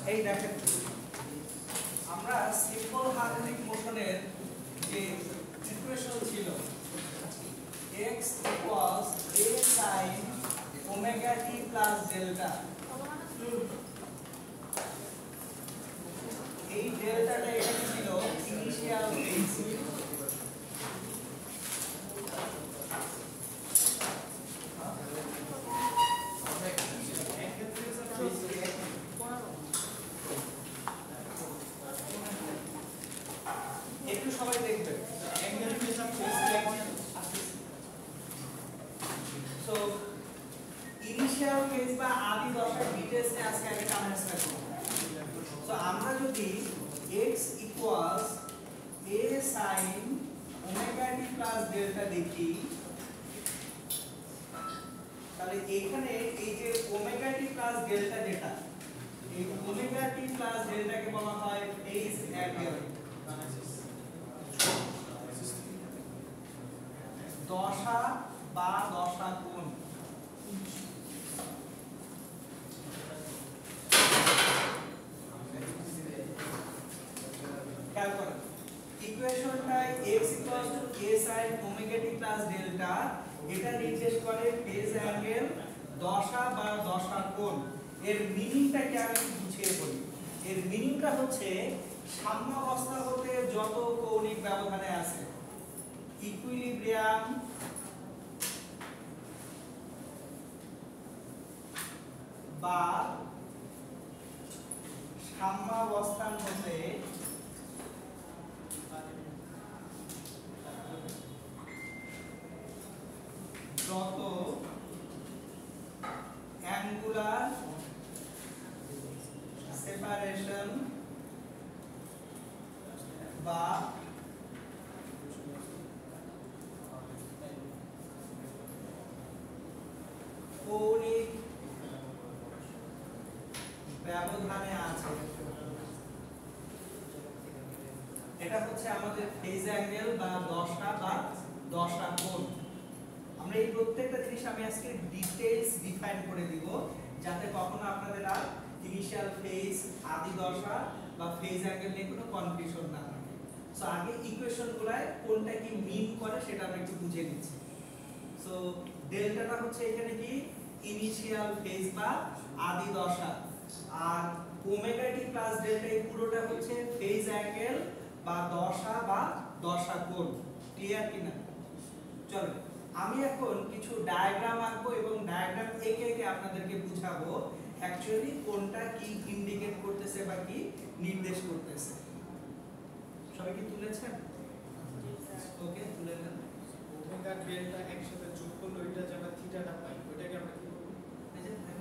এই দেখেন আমরা সিম্পল হারমোনিক মোশনের যে ইকুয়েশন ছিল x equals a sin omega t plus delta, এই ডেল্টাটা এখানে ছিল ইনিশিয়াল ফেজ। একটু সবাই দেখবেন সো ইনিশিয়াল ফেজ বা আদি দশার ডিটেইলস নিয়ে আজকে আমি কানেক্ট করব। সো আমরা যদি x equals a sin omega t plus delta দেখি, তাহলে এখানে এই যে ওমেগা টি প্লাস ডেল্টা, যেটা এই ওমেগা টি প্লাস ডেল্টাকে বলা হয় ফেজ অ্যাঙ্গেল, দশা বা দশা কোণ। খেয়াল করেন ইকুয়েশনটায় x a sin omega t plus delta এটা নির্দেশ করে ফেজ অ্যাঙ্গেল, দশা বা দশা কোণ। এর মিনিংটাকে আমি বুঝিয়ে বলি। এর মিনিংটা হচ্ছে সাম্যাবস্থা হতে যত কৌণিক ব্যবধানে আছে, ইকুইলিব্রিয়াম বা সাম্যাবস্থান হতে যত অ্যাঙ্গুলার সেপারেশন বা কৌণিক ব্যবধানে আছে, এটা হচ্ছে আমাদের ফেজ অ্যাঙ্গেল বা দশা বা দশা কোণ। আমরা এই প্রত্যেকটা জিনিস আমি আজকে ডিটেইলস ডিফাইন করে দিব, যাতে কখনো আপনাদের আর ইনিশিয়াল ফেজ, আদি দশা বা ফেজ অ্যাঙ্গেল নিয়ে কোনো কনফিউশন না থাকে। সো আগে ইকুয়েশনগুলোয় কোনটা কি মিন করে সেটা আমরা একটু বুঝে নিচ্ছি। সো ডেল্টাটা হচ্ছে এখানে কি ইনিশিয়াল ফেজ বা আদি দশা, আর ওমেগা টি প্লাস ডেল্টা এই পুরোটা হচ্ছে ফেজ অ্যাঙ্গেল বা দশা বা দশা কোণ। ক্লিয়ার কিনা? চলো আমি এখন কিছু ডায়াগ্রাম আঁকবো এবং ডায়াগ্রাম এঁকে এঁকে আপনাদেরকে বুঝাবো অ্যাকচুয়ালি কোনটা কি ইন্ডিকেট করতেছে বা কি নির্দেশ করতেছে। সবাই কি তুলেছেন? ওকে, তুলে নেন। ওমেগা ডেল্টা একসাথে যোগ করলে ওইটা যেটা থিটাটা পাই, ওইটাকে আমরা কি বলবো? এই যে দেখেন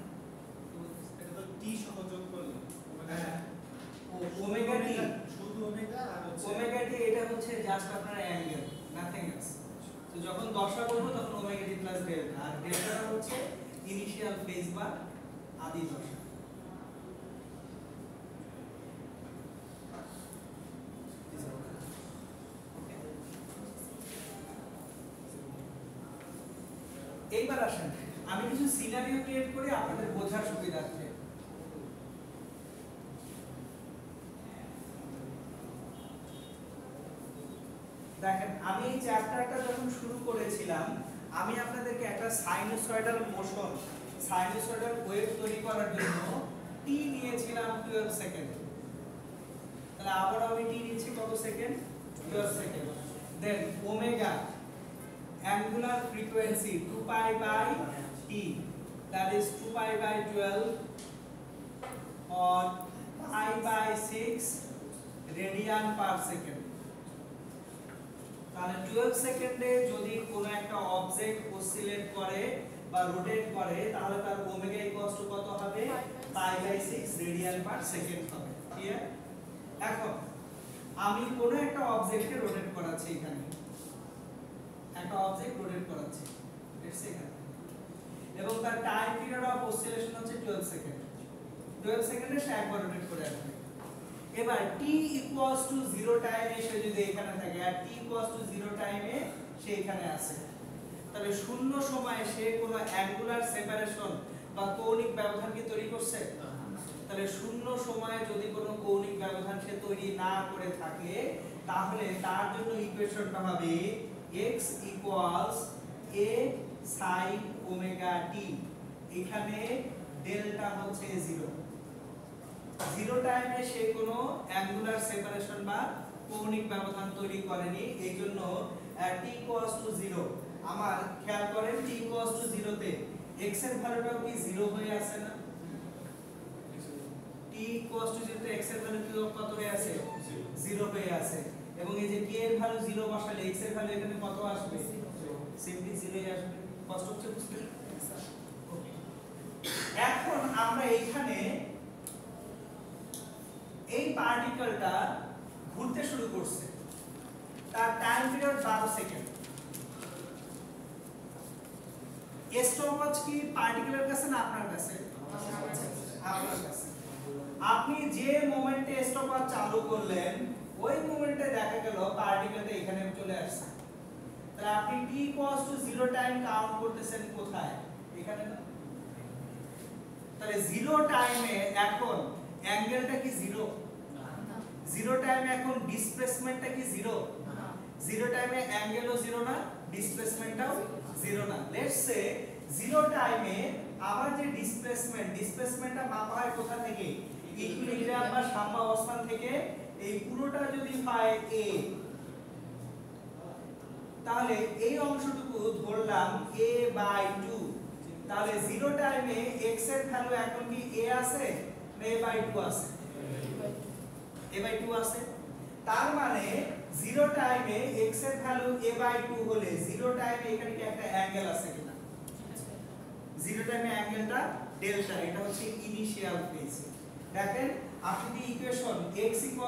এটা তো টি সহ যোগ করলে ওমেগা টি, শুধু ওমেগা আর হচ্ছে ওমেগা টি এটা হচ্ছে জাস্ট আপনার অ্যাঙ্গেল, নাথিং এলস। তো যখন দশা বলবো তখন ওমেগা টি প্লাস ডেল্টা, আর ডেল্টাটা হচ্ছে ইনিশিয়াল ফেজ বা আদি দশা। এইবার আসেন আমি কিছু সিনারিও ক্রিয়েট করে আপনাদের বোঝার সুবিধার্থে। দেখেন আমি এই চ্যাপ্টারটা যখন শুরু করেছিলাম আমি আপনাদেরকে একটা সাইনোসয়েডাল মোশন, সাইনোসয়েডাল ওয়েভ তৈরি করার জন্য টি নিয়েছিলাম 12 সেকেন্ড। তাহলে আবার আমি টি নিচ্ছি কত second? 12 second. Then omega angular frequency 2 pi by t, that is 2 pi by 12 or pi by 6 radian per second। তাহলে 12 সেকেন্ডে যদি কোনো একটা অবজেক্ট অসিলেট করে বা রোটেট করে তাহলে তার ওমেগা ইকুয়ালস টু কত হবে? pi by 6 radian per second হবে। ক্লিয়ার? এখন আমি কোনো একটা অবজেক্টকে রোটেট করাচ্ছি, এখানে একটা অবজেক্ট রোটেট করাচ্ছি লেটস সে এখানে, এবং তার টাইম পিরিয়ড অফ অসিলেশন হচ্ছে 12 সেকেন্ড। 12 সেকেন্ডে সে একবার রোটেট করে আসবে। এবার t ইকুয়ালস টু 0 টাইমে সে যদি এখানে থাকে আর t ইকুয়ালস টু 0 টাইমে সে এখানে আসে, তাহলে শূন্য সময়ে সে কোনো অ্যাঙ্গুলার সেপারেশন বা কৌণিক ব্যবধান কি তৈরি করছে? তাহলে শূন্য সময়ে যদি কোনো কৌণিক ব্যবধান সে তৈরি না করে থাকে তাহলে তার জন্য ইকুয়েশনটা হবে x a sin omega t। এখানে ডেল্টা হচ্ছে 0। 0 টাইমে সে কোনো অ্যাঙ্গুলার সেপারেশন বা কৌণিক ব্যবধান তৈরি করেনি, এইজন্য t = 0। আমার খেয়াল করেন t = 0 তে x এর ভ্যালুটাও কি 0 হয়ে আছে না? t = 0 তে x এর ভ্যালু কি কত হয়ে আছে? 0 হয়ে আছে। এবং এই যে t এর ভ্যালু 0 বসালে x এর ভ্যালু এখানে কত আসবে? সিম্পলি 0 ই আসবে। কষ্ট হচ্ছে বুঝতে? ওকে। এখন আমরা এখানে এই পার্টিকেলটা ঘুরতে শুরু করছে, তার টাইম পিরিয়ড 12 সেকেন্ড। স্টপওয়াচ কি পার্টিকেলের কাছে না আপনার কাছে? আপনার কাছে। আপনি যে মোমেন্টে স্টপওয়াচ চালু করলেন ওই মোমেন্টে দেখা গেল পার্টিকেলটা এখানে চলে আসছে। তাহলে আপনি t = 0 টাইম কাউন্ট করতেছেন কোথায়? এখানে না? তাহলে 0 টাইমে এখন অ্যাঙ্গেলটা কি 0? 0 টাইমে এখন ডিসপ্লেসমেন্টটা কি 0? 0 টাইমে অ্যাঙ্গেলও 0 না, ডিসপ্লেসমেন্টটাও 0 না। লেটস সে 0 টাইমে আবার যে ডিসপ্লেসমেন্টটা মাপা হয় কোথা থেকে? ইকুইলিব্রিয়াম বা সাম্য অবস্থান থেকে। এই পুরোটা যদি হয় a, তাহলে এই অংশটুকু ধরলাম a/2। তাহলে 0 টাইমে x এর ভ্যালু এখন কি a আছে না a/2 আছে? a/2 আছে। তার মানে 0 টাইমে x এর ভ্যালু a/2 হলে 0 টাইমে এখানে কি একটা অ্যাঙ্গেল আছে কিনা? 0 টাইমে অ্যাঙ্গেলটা ডেল্টা, এটা হচ্ছে ইনিশিয়াল ফেজ। দেখেন আপনি যদি equation x =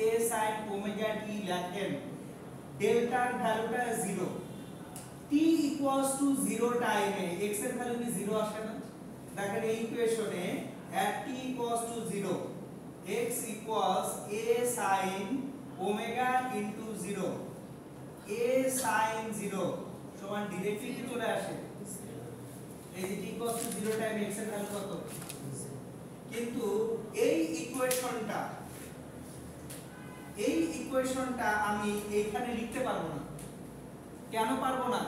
a sin omega t লেখেন, ডেল্টার ভ্যালুটা 0, t = 0 টাইমে x এর ভ্যালু কি 0 আসে না? দেখেন এই ইকুয়েশনে at t = 0 x = a sin omega into 0, a sin 0 সমান ডাইরেক্টলি কি চলে আসে? এই যে t = 0 টাইমে x এর ভ্যালু কত? কিন্তু এই ইকুয়েশনটা আমি এখানে লিখতে পারবো না। কেন পারবো না?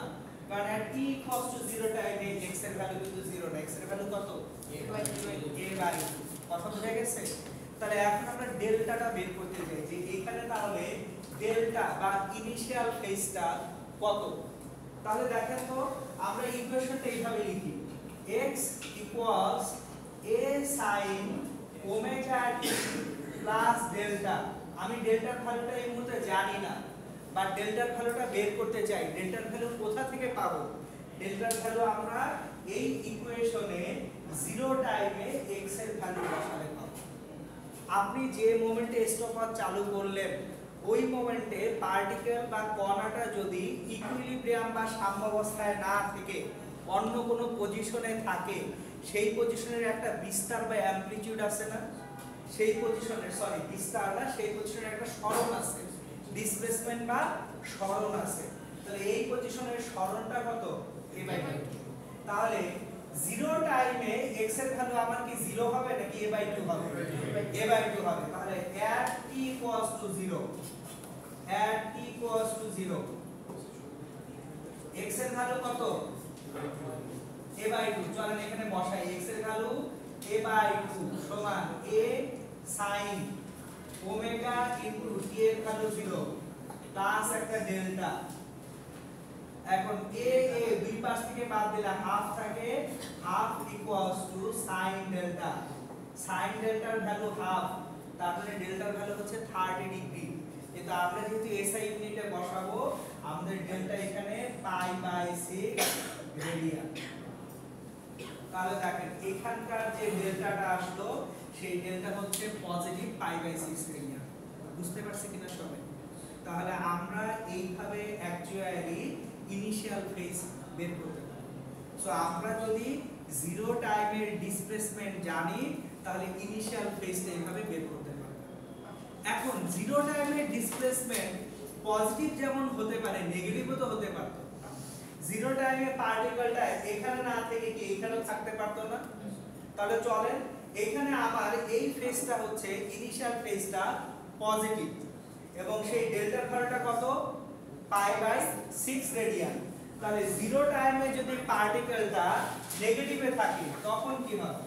কারণ at t = 0 টাইমে x এর ভ্যালু কিন্তু 0 না, x এর ভ্যালু কত? a/2। কথা বুঝা গেছে? তাহলে এখন আমরা ডেল্টাটা বের করতে চাই যে এখানে তাহলে ডেল্টা বা ইনিশিয়াল ফেজটা কত। তাহলে দেখেন তো আমরা ইকুয়েশনটা এইভাবে লিখি x = a sin omega t plus delta. আমি ডেল্টার ভ্যালুটা এই মুহূর্তে জানি না, বা ডেল্টার ভ্যালুটা বের করতে চাই। ডেল্টার ভ্যালু কোথা থেকে পাবো? ডেল্টার ভ্যালু আমরা এই ইকুয়েশনে 0 টাইমে x এর ভ্যালু বসালে পাবো। আপনি যে মোমেন্টে স্টপওয়াচ চালু করলেন ওই মোমেন্টে পার্টিকেল বা কণাটা যদি ইকুইলিব্রিয়াম বা সাম্য অবস্থায় না থেকে অন্য কোনো পজিশনে থাকে, সেই পজিশনের একটা বিস্তার বা অ্যামপ্লিটিউড আছে না? সেই পজিশনের বিস্তার না, সেই পজিশনের একটা সরণ আছে, ডিসপ্লেসমেন্ট বা সরণ আছে। তাহলে এই পজিশনের সরণটা কত? a/2। তাহলে 0 টাইমে x এর ভ্যালু আমার কি 0 হবে নাকি a/2 হবে? a/2 হবে। তাহলে at t = 0, at t = 0 x এর ভ্যালু কত? a/2। চলেন এখানে বসাই x এর ভ্যালু a/2 সমান a sin omega into t এর ভ্যালু 0 প্লাস একটা ডেল্টা। এখন a দুই পাশ থেকে বাদ দিলে হাফ থাকে, half equals to sin delta. sin ডেল্টার ভ্যালু হাফ, তারপরে ডেল্টার ভ্যালু হচ্ছে 30 ডিগ্রি। কিন্তু আমরা যেহেতু SI ইউনিটে বসাবো আমাদের ডেল্টা এখানে π/6 রেডিয়ান। তাহলে দেখেন এখানকার যে ডেল্টাটা আসলো সেই ডেল্টা হচ্ছে পজিটিভ π/6 রেডিয়ান। বুঝতে পারছি কিনা সবাই? তাহলে আমরা এইভাবে অ্যাকচুয়ালি ইনিশিয়াল ফেজ বের করতে পারি। সো আমরা যদি 0 টাইমের ডিসপ্লেসমেন্ট জানি তাহলে ইনিশিয়াল ফেজটা এইভাবে বের করতে পারি। এখন 0 টাইমের ডিসপ্লেসমেন্ট পজিটিভ যেমন হতে পারে নেগেটিভও তো হতে পারতো। 0 টাইমে পার্টিকেলটা এখানে না থেকে কি এখানেও থাকতে পারতো না? তাহলে চলেন এখানে আমার এই ফেজটা হচ্ছে ইনিশিয়াল ফেজটা পজিটিভ এবং সেই ডেল্টা ভ্যালুটা কত π/6 রেডিয়ান। তাহলে 0 টাইমে যদি পার্টিকেলটা নেগেটিভে থাকে তখন কি হবে?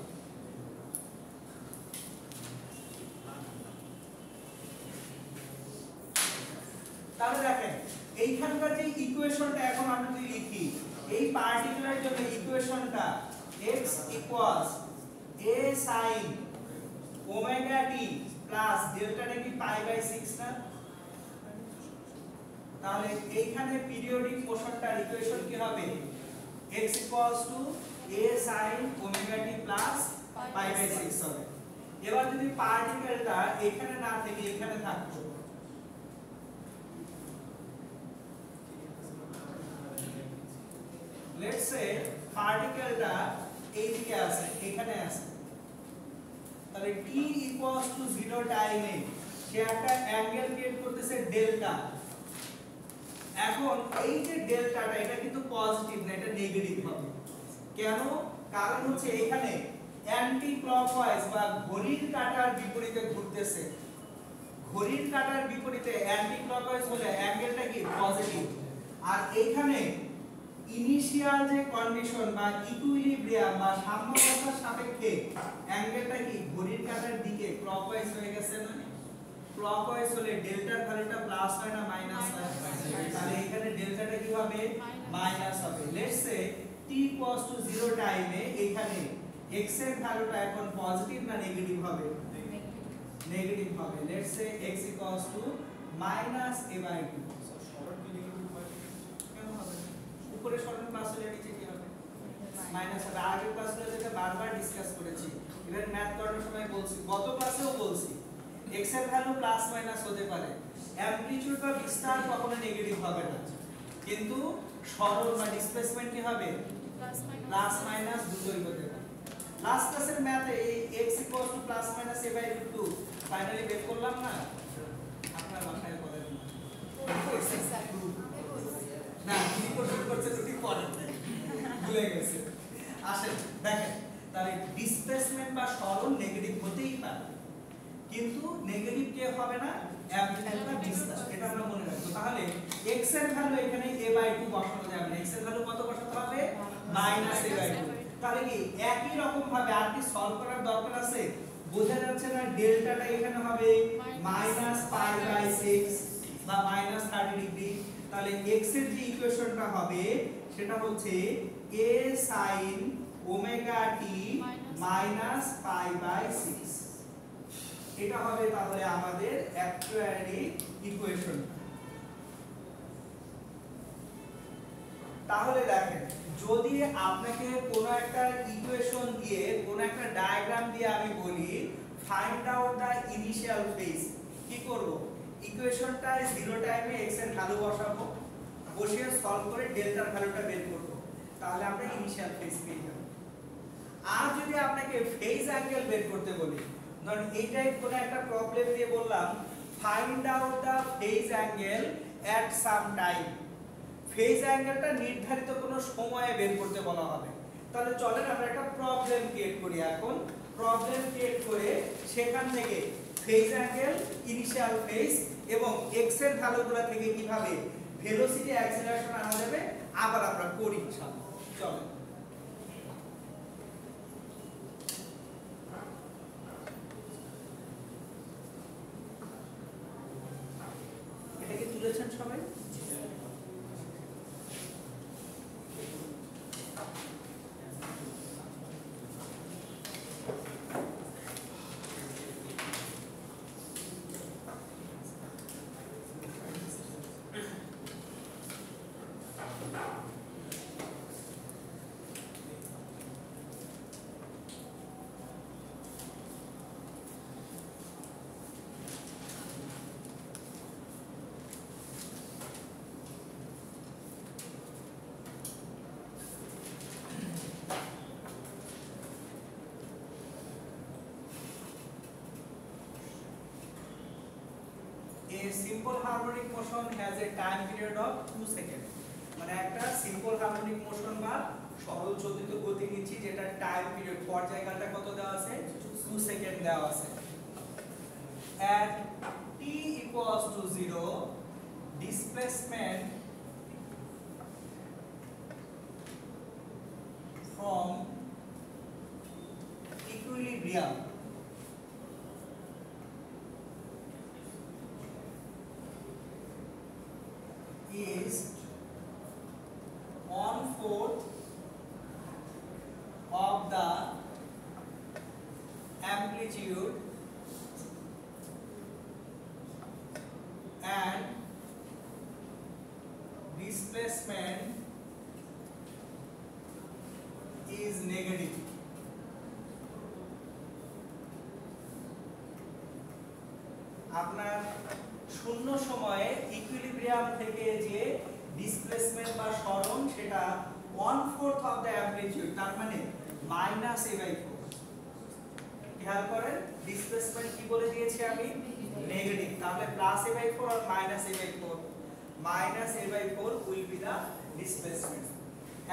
তাহলে দেখেন এইখানকার যে ইকুয়েশনটা এখন আমি যদি লিখি এই পার্টিকুলার জন্য ইকুয়েশনটা x a sin omega t plus ডেল্টাটা কি π/6 না? তাহলে এইখানে পিরিয়ডিক মোশনটার ইকুয়েশন কি হবে? x a sin omega t plus π/6 হবে। এবার যদি পার্টিকেলটা এখানে না থেকে এখানে থাকতো, লেটস সে পার্টিকেলটা এইদিকে আছে এখানে আছে, তাহলে t = 0 টাইমে সে একটা অ্যাঙ্গেল ক্রিয়েট করতেছে ডেল্টা। এখন এই যে ডেল্টাটা এটা কিন্তু পজিটিভ না, এটা নেগেটিভ হবে। কেন? কারণ হচ্ছে এখানে অ্যান্টি ক্লকওয়াইজ বা ঘড়ির কাঁটার বিপরীতে ঘুরতেছে। ঘড়ির কাঁটার বিপরীতে অ্যান্টি ক্লকওয়াইজ হলে অ্যাঙ্গেলটা কি পজিটিভ। আর এইখানে ইনিশিয়াল যে কন্ডিশন বা ইকুইলিব্রিয়াম বা সাম্যাবস্থার সাপেক্ষে অ্যাঙ্গেলটা কি ঘড়ির কাঁটার দিকে ক্লকওয়াইজ হয়ে গেছে না? ক্লকওয়াইজ হলে ডেল্টার ভ্যালুটা প্লাস হয় না মাইনাস হয়? তাহলে এখানে ডেল্টাটা কি হবে? মাইনাস হবে। লেটস সে t = 0 টাইমে এখানে x এর ভ্যালুটা এখন পজিটিভ না নেগেটিভ হবে? নেগেটিভ হবে। Let's say x = -a/2। উপরে সরণ প্লাস হলে নিচে কি হবে? মাইনাস হবে। আগের ক্লাসে যেটা বারবার ডিসকাস করেছি, ইভেন ম্যাথ করার সময় বলছি, গত ক্লাসেও বলছি x এর ভ্যালু প্লাস মাইনাস হতে পারে, অ্যামপ্লিটিউড বা বিস্তার কখনো নেগেটিভ হবে না, কিন্তু সরণ বা ডিসপ্লেসমেন্ট কি হবে? প্লাস মাইনাস দুটোই হতে পারে। লাস্ট ক্লাসের ম্যাথে এই x = +-a/2 ফাইনালি বের করলাম না? আপনার বাসায় বলেন না কি করছে দুটি পরে ভুলে গেছে। আসেন দেখেন, তাহলে ডিসপ্লেসমেন্ট বা সরণ নেগেটিভ হতেই পারে, কিন্তু নেগেটিভ কে হবে না? অ্যামপ্লিটিউড বা বিস্তার। এটা আমরা মনে রাখবো। তাহলে x এর ভ্যালু এখানে a/2 বসানো যাবে না। x এর ভ্যালু কত বসাতে হবে? -a/2। তাহলে কি একই রকম ভাবে আর কি সলভ করার দরকার আছে? বোঝা যাচ্ছে না ডেল্টাটা এখানে হবে -π/6 বা -30 ডিগ্রি। তাহলে x এর যে ইকুয়েশনটা হবে সেটা হচ্ছে a sin ওমেগা t -π/6। এটা হবে তাহলে আমাদের অ্যাকচুয়ালি ইকুয়েশন। তাহলে দেখেন, যদি আপনাকে কোনো একটা ইকুয়েশন দিয়ে কোনো একটা ডায়াগ্রাম দিয়ে আমি বলি find out the initial phase, কি করব? ইকুয়েশনটা 0 টাইমে x এর ভ্যালু বসাবো, বসিয়ে সলভ করে ডেল্টার ভ্যালুটা বের করব, তাহলে আমরা ইনিশিয়াল ফেজ পেয়ে যাব। আর যদি আপনাকে ফেজ অ্যাঙ্গেল বের করতে বলি, ধরুন এইটাই কোনো একটা প্রবলেম দিয়ে বললাম find out the phase angle at some time, phase অ্যাঙ্গেলটা নির্ধারিত কোনো সময়ে বের করতে বলা হবে। তাহলে চলেন আমরা একটা প্রবলেম ক্রিয়েট করি। এখন প্রবলেম ক্রিয়েট করে সেখান থেকে ফেজ অ্যাঙ্গেল, ইনিশিয়াল ফেজ এবং x এর ভ্যালুগুলো থেকে কিভাবে ভেলোসিটি অ্যাক্সিলারেশন আনা যাবে আবার আমরা করি ইনশাআল্লাহ। চলেন এটা কি তুলেছেন সবাই? A simple harmonic motion has a time period of 2 seconds. মানে একটা সিম্পল হারমোনিক মোশন বা সরল চলিত গতি নিচ্ছি যেটা টাইম পিরিয়ড পর্যায়কালটা কত দেওয়া আছে 2 সেকেন্ড দেওয়া আছে at t equals to 0 displacement from equilibrium is 1/4 of the amplitude and displacement is negative. আপনার শূন্য সময়ে ইকুইলিব্রিয়াম থেকে যে ডিসপ্লেসমেন্ট বা সরণ সেটা 1/4 অফ দ্য অ্যামপ্লিটিউড, তার মানে -a/4। খেয়াল করেন ডিসপ্লেসমেন্ট কি বলে দিয়েছি আমি নেগেটিভ, তাহলে +a/4 আর -a/4, -a/4 will be the displacement.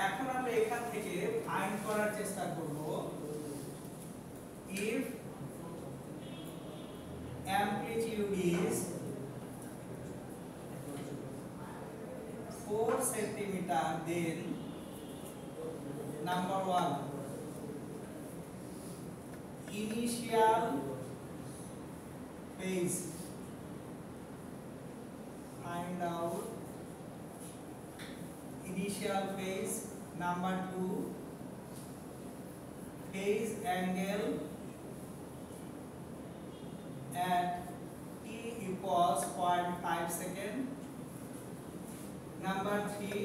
এখন আমরা এখান থেকে ফাইন্ড করার চেষ্টা করব if amplitude is 4 centimeter, then number 1 initial phase, find out initial phase. Number 2 phase angle at t equals 0.5 second. Number 3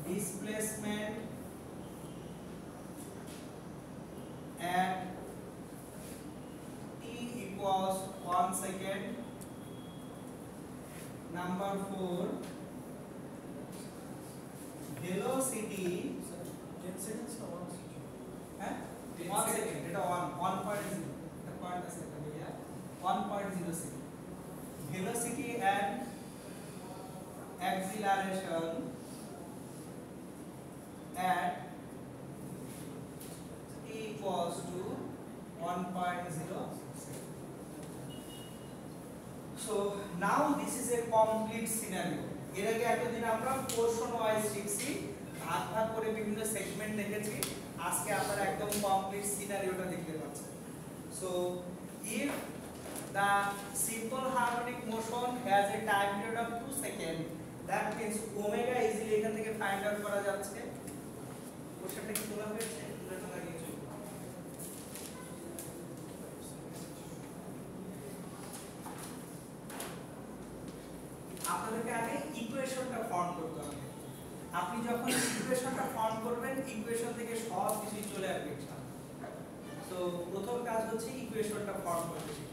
displacement at t equals 1 second. Number 4 velocity 10 seconds or 1 second? 1 second, এটা 1.0, এটা point আছে এটা ভাইয়া 1.0 second. velocity and acceleration at t equals to 1.0 second. So now this is a complete scenario. এর আগে এতদিন আমরা portion wise শিখছি, ভাগ ভাগ করে বিভিন্ন সেগমেন্ট দেখেছি। আজকে আপনারা একদম কমপ্লিট সিনারিওটা দেখতে পাচ্ছেন। So if the simple harmonic motion has a time period of 2 seconds, that means omega easily এখান থেকে ফাইন্ড আউট করা যাচ্ছে। কোশ্চেনটা কি তোলা হয়েছে? তোলাটা লাগিয়ে চলুন। আপনাদেরকে আগে ইকুয়েশনটা ফর্ম করতে হবে। আপনি যখন ইকুয়েশনটা ফর্ম করবেন, ইকুয়েশন থেকে সব কিছুই চলে আসবে ইনশাআল্লাহ। তো প্রথম কাজ হচ্ছে ইকুয়েশনটা ফর্ম করতে শেখা।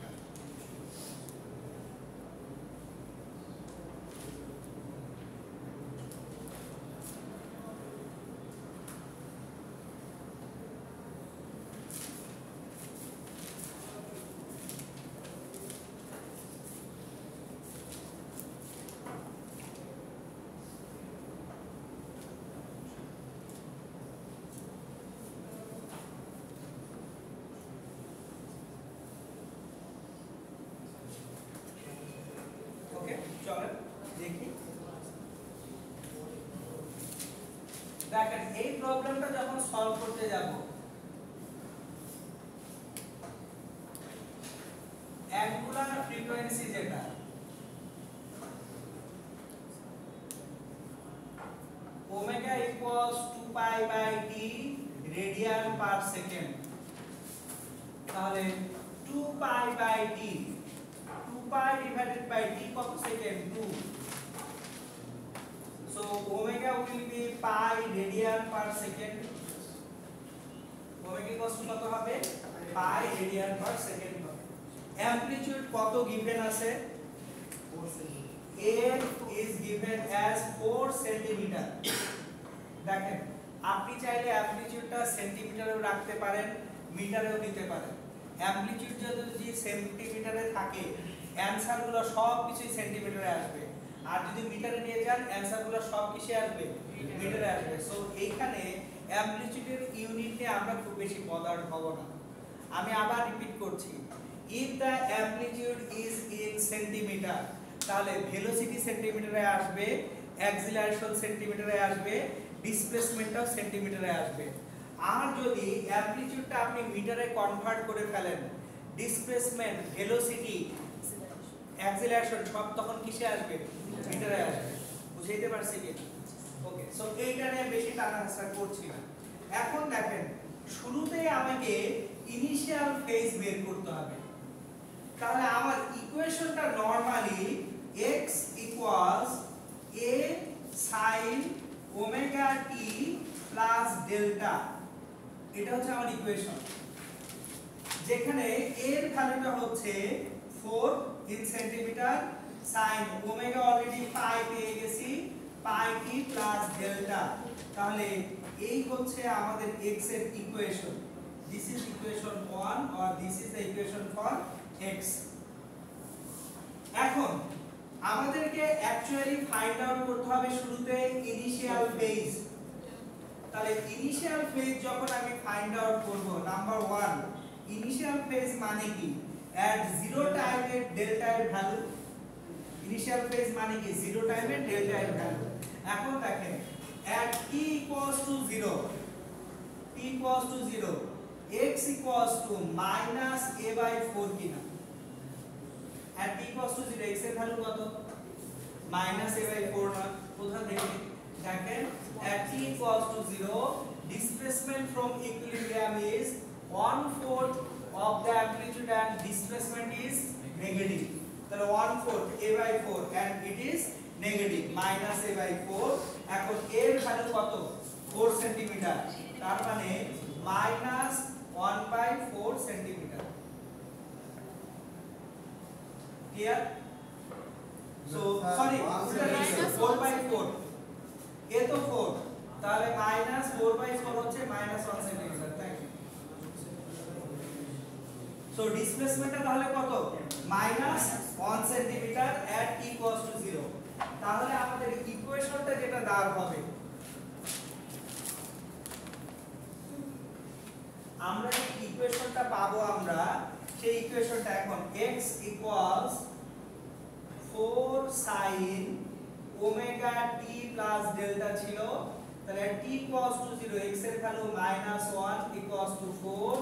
চলেন দেখি। দেখেন এই প্রবলেমটা যখন সলভ করতে যাব, অ্যাঙ্গুলার ফ্রিকোয়েন্সি যেটা ওমেগা ইকুয়ালস 2π/t রেডিয়ান পার সেকেন্ড, তাহলে 2π/t 2π divided by t কত second 2, so omega will be pi radian per second, omega কত কত হবে pi radian per second হবে। অ্যামপ্লিটিউড কত গিভেন আছে, a is given as 4 centimetre. দেখেন আপনি চাইলে অ্যামপ্লিটিউডটা সেন্টিমিটারেও রাখতে পারেন, মিটারেও দিতে পারেন। অ্যামপ্লিটিউড যদি সেন্টিমিটারে থাকে অ্যানসার গুলো সব কিছুই সেন্টিমিটারে আসবে, আর যদি মিটারে নিয়ে যান অ্যানসার গুলো সব কিসে আসবে মিটারে আসবে। সো এইখানে অ্যামপ্লিটিউডের ইউনিট নিয়ে আমরা খুব বেশি বদার হব না। আমি আবার রিপিট করছি, if the amplitude is in centimetre, তাহলে ভেলোসিটি সেন্টিমিটারে আসবে, অ্যাক্সিলারেশন সেন্টিমিটারে আসবে, ডিসপ্লেসমেন্টটাও সেন্টিমিটারে আসবে। আর যদি অ্যামপ্লিটিউডটা আপনি মিটারে কনভার্ট করে ফেলেন, ডিসপ্লেসমেন্ট, ভেলোসিটি, অ্যাক্সিলারেশন সব তখন কিসে আসবে? মিটারে আসবে। বুঝাইতে পারছি কি? ওকে, সো এইটা নিয়ে বেশি টানাহাসা করছি না। এখন দেখেন, শুরুতেই আমাকে ইনিশিয়াল ফেজ বের করতে হবে। তাহলে আমার ইকুয়েশনটা normally x equals a sin omega t plus delta, এটা হচ্ছে আমার ইকুয়েশন, যেখানে a এর ভ্যালুটা হচ্ছে 4 in centimetre, sin omega already pi পেয়ে গেছি, পাই t প্লাস ডেল্টা। তাহলে এই হচ্ছে আমাদের x এর equation. This is equation 1 or this is the equation for x. এখন আমাদেরকে অ্যাকচুয়ালি ফাইন্ড আউট করতে হবে শুরুতে ইনিশিয়াল ফেজ। তাহলে ইনিশিয়াল ফেজ যখন আমি ফাইন্ড আউট করব, নাম্বার 1, ইনিশিয়াল ফেজ মানে কি? এট 0 টাইমে ডেল্টা এর ভ্যালু। ইনিশিয়াল ফেজ মানে কি? 0 টাইমে ডেল্টা এর ভ্যালু। এখন দেখেন, at t equals to 0, t equals to 0, x equals to minus a by 4 কিনা? at t equals to 0 x এর ভ্যালু কত? minus a by 4 না? কোথা থেকে? দেখেন, at t equals to 0, displacement from equilibrium is 1/4 of the amplitude and displacement is negative. তাহলে 1/4 a by 4 and it is negative, minus a by 4. এখন a এর value কত? 4 সেন্টিমিটার, তার মানে minus 1/4 centimetre. Clear? So sorry, 4/4, a তো 4, তাহলে minus 4/4 হচ্ছে minus 1 centimetre. Thank you. So ডিসপ্লেসমেন্টটা তাহলে কত? minus 1 centimetre at t equals to 0। তাহলে আমাদের ইকুয়েশনটা যেটা দাঁড় হবে, আমরা যে ইকুয়েশনটা পাবো আমরা, সেই ইকুয়েশনটা এখন x equals 4 sin omega t plus delta ছিল, তাহলে t equals to 0, x এর value -1 equals to 4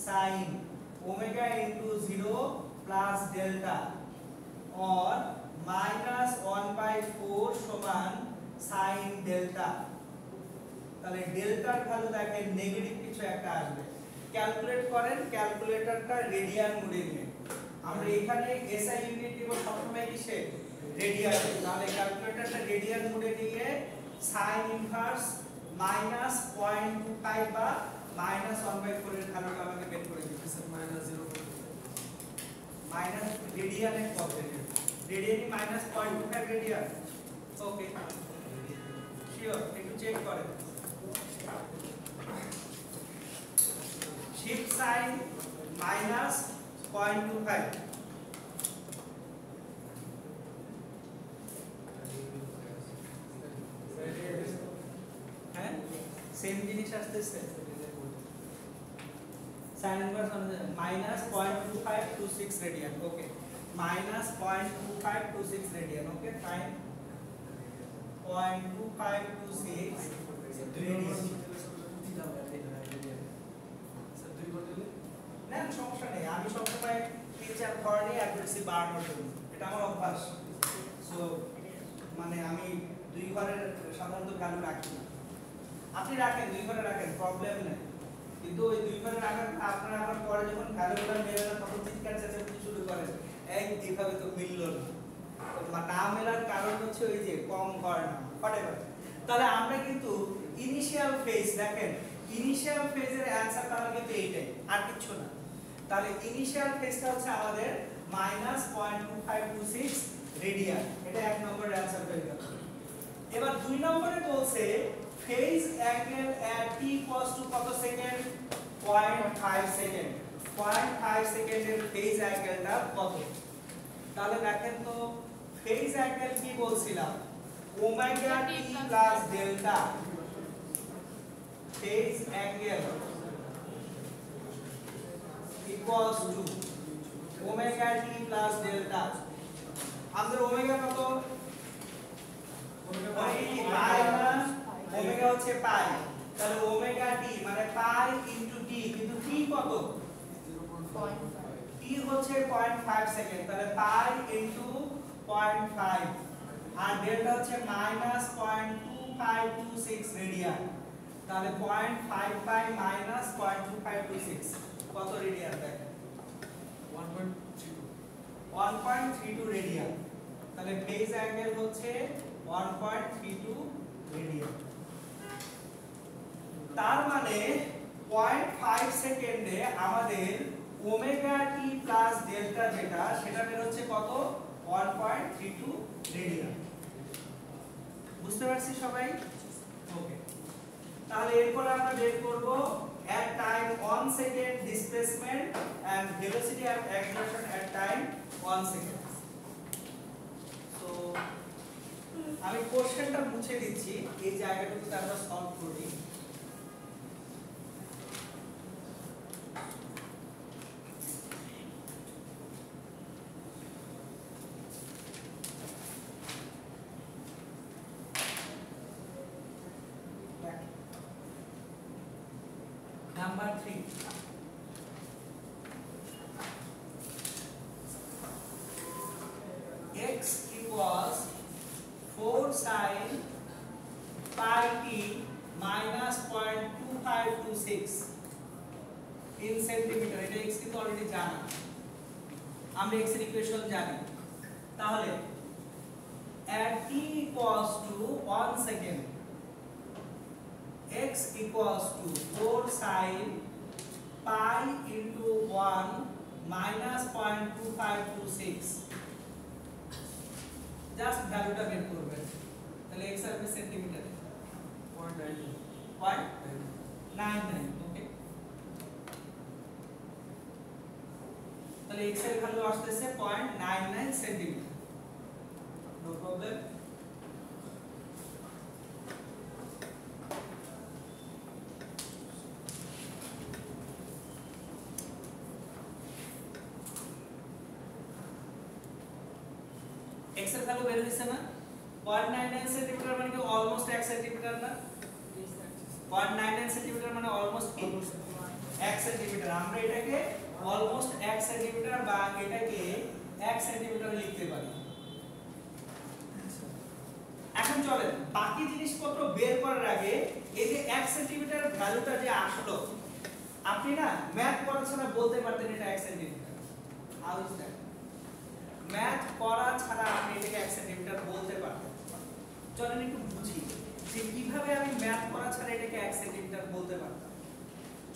sin omega into 0 plus delta or -1/4 সমান sin delta। তাহলে ডেল্টার ভ্যালু দেখেন নেগেটিভ কিছু একটা আসবে। ক্যালকুলেট করেন, ক্যালকুলেটরটা রেডিয়ান মোডে নিয়ে। আমরা এখানে এসআই ইউনিট নিব সবসময় কিসে? রেডিয়ানে। তাহলে ক্যালকুলেটরটা রেডিয়ান মোডে নিয়ে sin ইনভার্স -0.25 বা -1/4 এর ভ্যালুটা আমাকে বের করে দিতে স্যার। -0 মাইনাস রেডিয়ানে কত? রেডিয়ানে -0.25 রেডিয়ান। ওকে, শিওর, একটু চেক করেন। শিফট সাইন -0.25, হ্যাঁ সেম জিনিস আসতেছে। sin inverse -0.2526 radian. Okay, -0.2526 radian. Okay, fine. 0.2526 radian. না সমস্যা নেই, আমি সবসময় 3-4 ঘর নিয়ে অ্যাকুরেসি বাড়ানোর জন্য, এটা আমার অভ্যাস। সো মানে আমি 2 ঘরের সাধারণত ভ্যালু রাখি না। আপনি রাখেন, 2 ঘরে রাখেন, প্রবলেম নেই, কিন্তু ওই 2 ঘরে রাখার আপনারা আবার পরে যখন ভ্যালুগুলো মেলে না তখন চিৎকার চেঁচামেচি শুরু করেন, এইভাবে তো মিলল না। না মেলার কারণ হচ্ছে ওই যে কম ঘর না, হোয়াটএভার। তাহলে আমরা কিন্তু ইনিশিয়াল ফেজ, দেখেন ইনিশিয়াল ফেজের অ্যানসার তাহলে কিন্তু এইটাই, আর কিছু না। তাহলে ইনিশিয়াল ফেজটা হচ্ছে আমাদের -0.2526 রেডিয়ান, এটা 1 নম্বরের অ্যানসার হয়ে গেল। এবার 2 নম্বরে বলছে phase angle at t equals to কত সেকেন্ড? 0.5 সেকেন্ড। 0.5 সেকেন্ডের ফেজ অ্যাঙ্গেলটা কত? তাহলে দেখেন তো ফেজ অ্যাঙ্গেল কি বলছিলাম? Omega t plus delta. phase angle equals to omega t plus delta আমাদের ওমেগা কত পাই না ওমেগা হচ্ছে পাই তাহলে ওমেগা টি মানে পাই ইনটু টি কিন্তু টি কত 0.5 টি হচ্ছে 0.5 সেকেন্ড তাহলে পাই ইনটু 0.5 আর ডেল্টা হচ্ছে -0.2526 রেডিয়ান তাহলে 0.55 -0.2526 কত রেডিয়ান দেখেন 1.32 রেডিয়ান তাহলে ফেজ অ্যাঙ্গেল হচ্ছে 1.32 রেডিয়ান তার মানে 0.5 সেকেন্ডে আমাদের ওমেগা টি প্লাস ডেল্টা যেটা সেটা বের হচ্ছে কত 1.32 রেডিয়ান বুঝতে পারছি সবাই ওকে তাহলে এরপর আমরা বের করব at time 1 second displacement and velocity of acceleration at time 1 second so আমি কোশ্চেনটা মুছে দিচ্ছি এই জায়গাটুকুতে আমরা সলভ করি Number 3 x equals 4 sin pi t minus 0.2526 in centimeter এটা x কিন্তু অলরেডি জানা আমরা x এর ইকুয়েশন জানি তাহলে at t equals to 1 second x equals to 4 sin pi into 1 minus 0.2526 just ভ্যালুটা বের করবেন তাহলে x আসবে সেন্টিমিটারে 0.99 ওকে তাহলে x এর ভ্যালু আসছে 0.99 সেন্টিমিটার নো প্রবলেম x এর ভ্যালু বের হইছে না 0.99 সেন্টিমিটার মানে কি অলমোস্ট 1 সেন্টিমিটার না 0.99 সেন্টিমিটার মানে অলমোস্ট 1 সেন্টিমিটার আমরা এটাকে অলমোস্ট 1 সেন্টিমিটার বা এটাকে 1 সেন্টিমিটার লিখতে পারি এখন চলেন বাকি জিনিসপত্র বের করার আগে এই যে 1 সেন্টিমিটার ভ্যালুটা যে আসলো আপনি না ম্যাথ করা ছাড়া বলতে পারতেন এটা 1 centimetre how is that math করা ছাড়া আপনি এটাকে 1 সেন্টিমিটার বলতে পারতেন চলেন একটু বুঝি যে কিভাবে আমি ম্যাথ করা ছাড়া এটাকে 1 সেন্টিমিটার বলতে পারতাম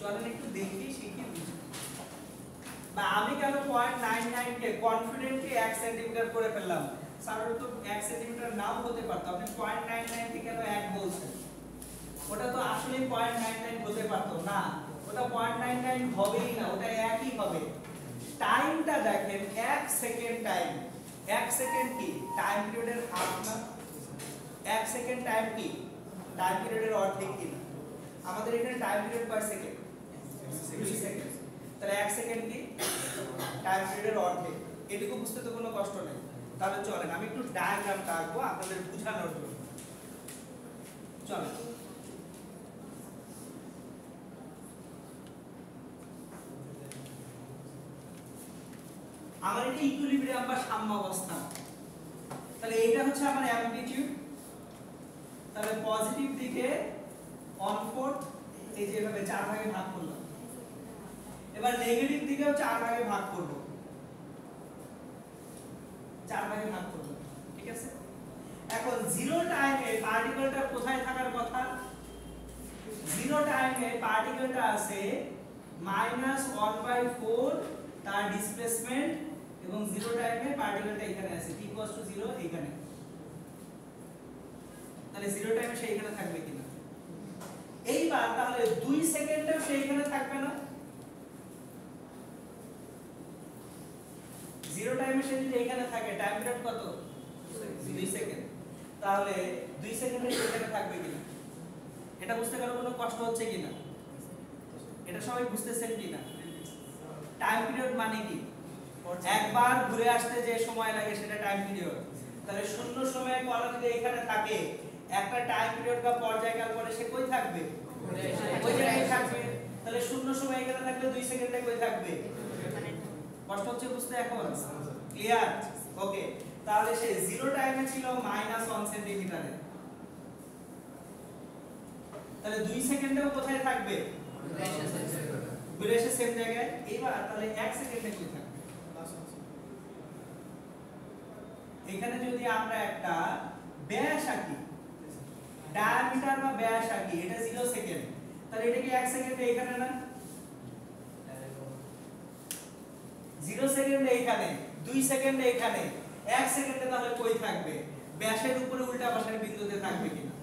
চলেন একটু দেখি শিখি বুঝি বা আমি কেন 0.99 কে কনফিডেন্টলি 1 সেন্টিমিটার করে ফেললাম স্যার তো 1 সেন্টিমিটার নাও হতে পারতো আপনি 0.99 কে কেন 1 বলছেন ওটা তো আসলে 0.99 হতে পারতো না ওটা 0.99 হবেই না ওটা একই হবে টাইমটা দেখেন 1 সেকেন্ড টাইম 1 সেকেন্ড কি টাইম পিরিয়ডের হাফ না 1 সেকেন্ড টাইম কি টাইম পিরিয়ডের অর্ধেক কি না আমাদের এখানে টাইম পিরিয়ড কয় সেকেন্ড 2 সেকেন্ড তাহলে 1 সেকেন্ড কি টাইম পিরিয়ডের অর্ধেক এটুকু বুঝতে তো কোনো কষ্ট নেই তাহলে চলেন আমি একটু ডায়াগ্রামটা আঁকবো আপনাদের বোঝানোর জন্য চলেন আমার এটা ইকুইলিব্রিয়াম বা সাম্যাবস্থা তাহলে এটা হচ্ছে আমার অ্যামপ্লিটিউড তাহলে পজিটিভ দিকে 1/4 এই যে এভাবে 4 ভাগে ভাগ করলাম এবার নেগেটিভ দিকেও 4 ভাগে ভাগ করব 4 ভাগে ভাগ করব ঠিক আছে এখন 0 টাইমে পার্টিকেলটা কোথায় থাকার কথা 0 টাইমে পার্টিকেলটা আছে -1/4 তার ডিসপ্লেসমেন্ট এবং 0 টাইমে পার্টিকেলটা এখানে আছে t = 0 এখানে তাহলে 0 টাইমে সে এখানে থাকবে কিনা এইবার তাহলে 2 সেকেন্ডেও সে এখানে থাকবে না 0 টাইমে সে যদি এখানে থাকে টাইম পিরিয়ড কত 2 সেকেন্ড তাহলে 2 সেকেন্ডে সে এখানে থাকবে কিনা এটা বুঝতে কারো কোনো কষ্ট হচ্ছে কিনা? এটা সবাই বুঝতেছেন কিনা? টাইম পিরিয়ড মানে কি? একবার ঘুরে আসতে যে সময় লাগে সেটা টাইম পিরিয়ড। তাহলে শূন্য সময়ে কলা যদি এখানে থাকে, একটা টাইম পিরিয়ড বা পর্যায়কাল পরে সে কই থাকবে? ওই জায়গায় থাকবে। তাহলে শূন্য সময় এখানে থাকলে 2 সেকেন্ডে কই থাকবে? কষ্ট হচ্ছে বুঝতে এখন? ক্লিয়ার? ওকে। তাহলে সে 0 টাইমে ছিল -1 সেন্টিমিটারে। তাহলে 2 সেকেন্ডেও কোথায় থাকবে? ঘুরে এসে সেম জায়গায়। এইবার তাহলে 1 সেকেন্ডে কই থাকবে? এখানে যদি আমরা একটা ব্যাস আঁকি, ডায়ামিটার বা ব্যাস আঁকি, এটা 0 সেকেন্ড, তাহলে এটা কি 1 সেকেন্ডে এখানে না? 0 সেকেন্ডে এখানে, 2 সেকেন্ডে এখানে, 1 সেকেন্ডে তাহলে কই থাকবে? ব্যাসের উপরে উল্টা পাশের বিন্দুতে থাকবে কিনা?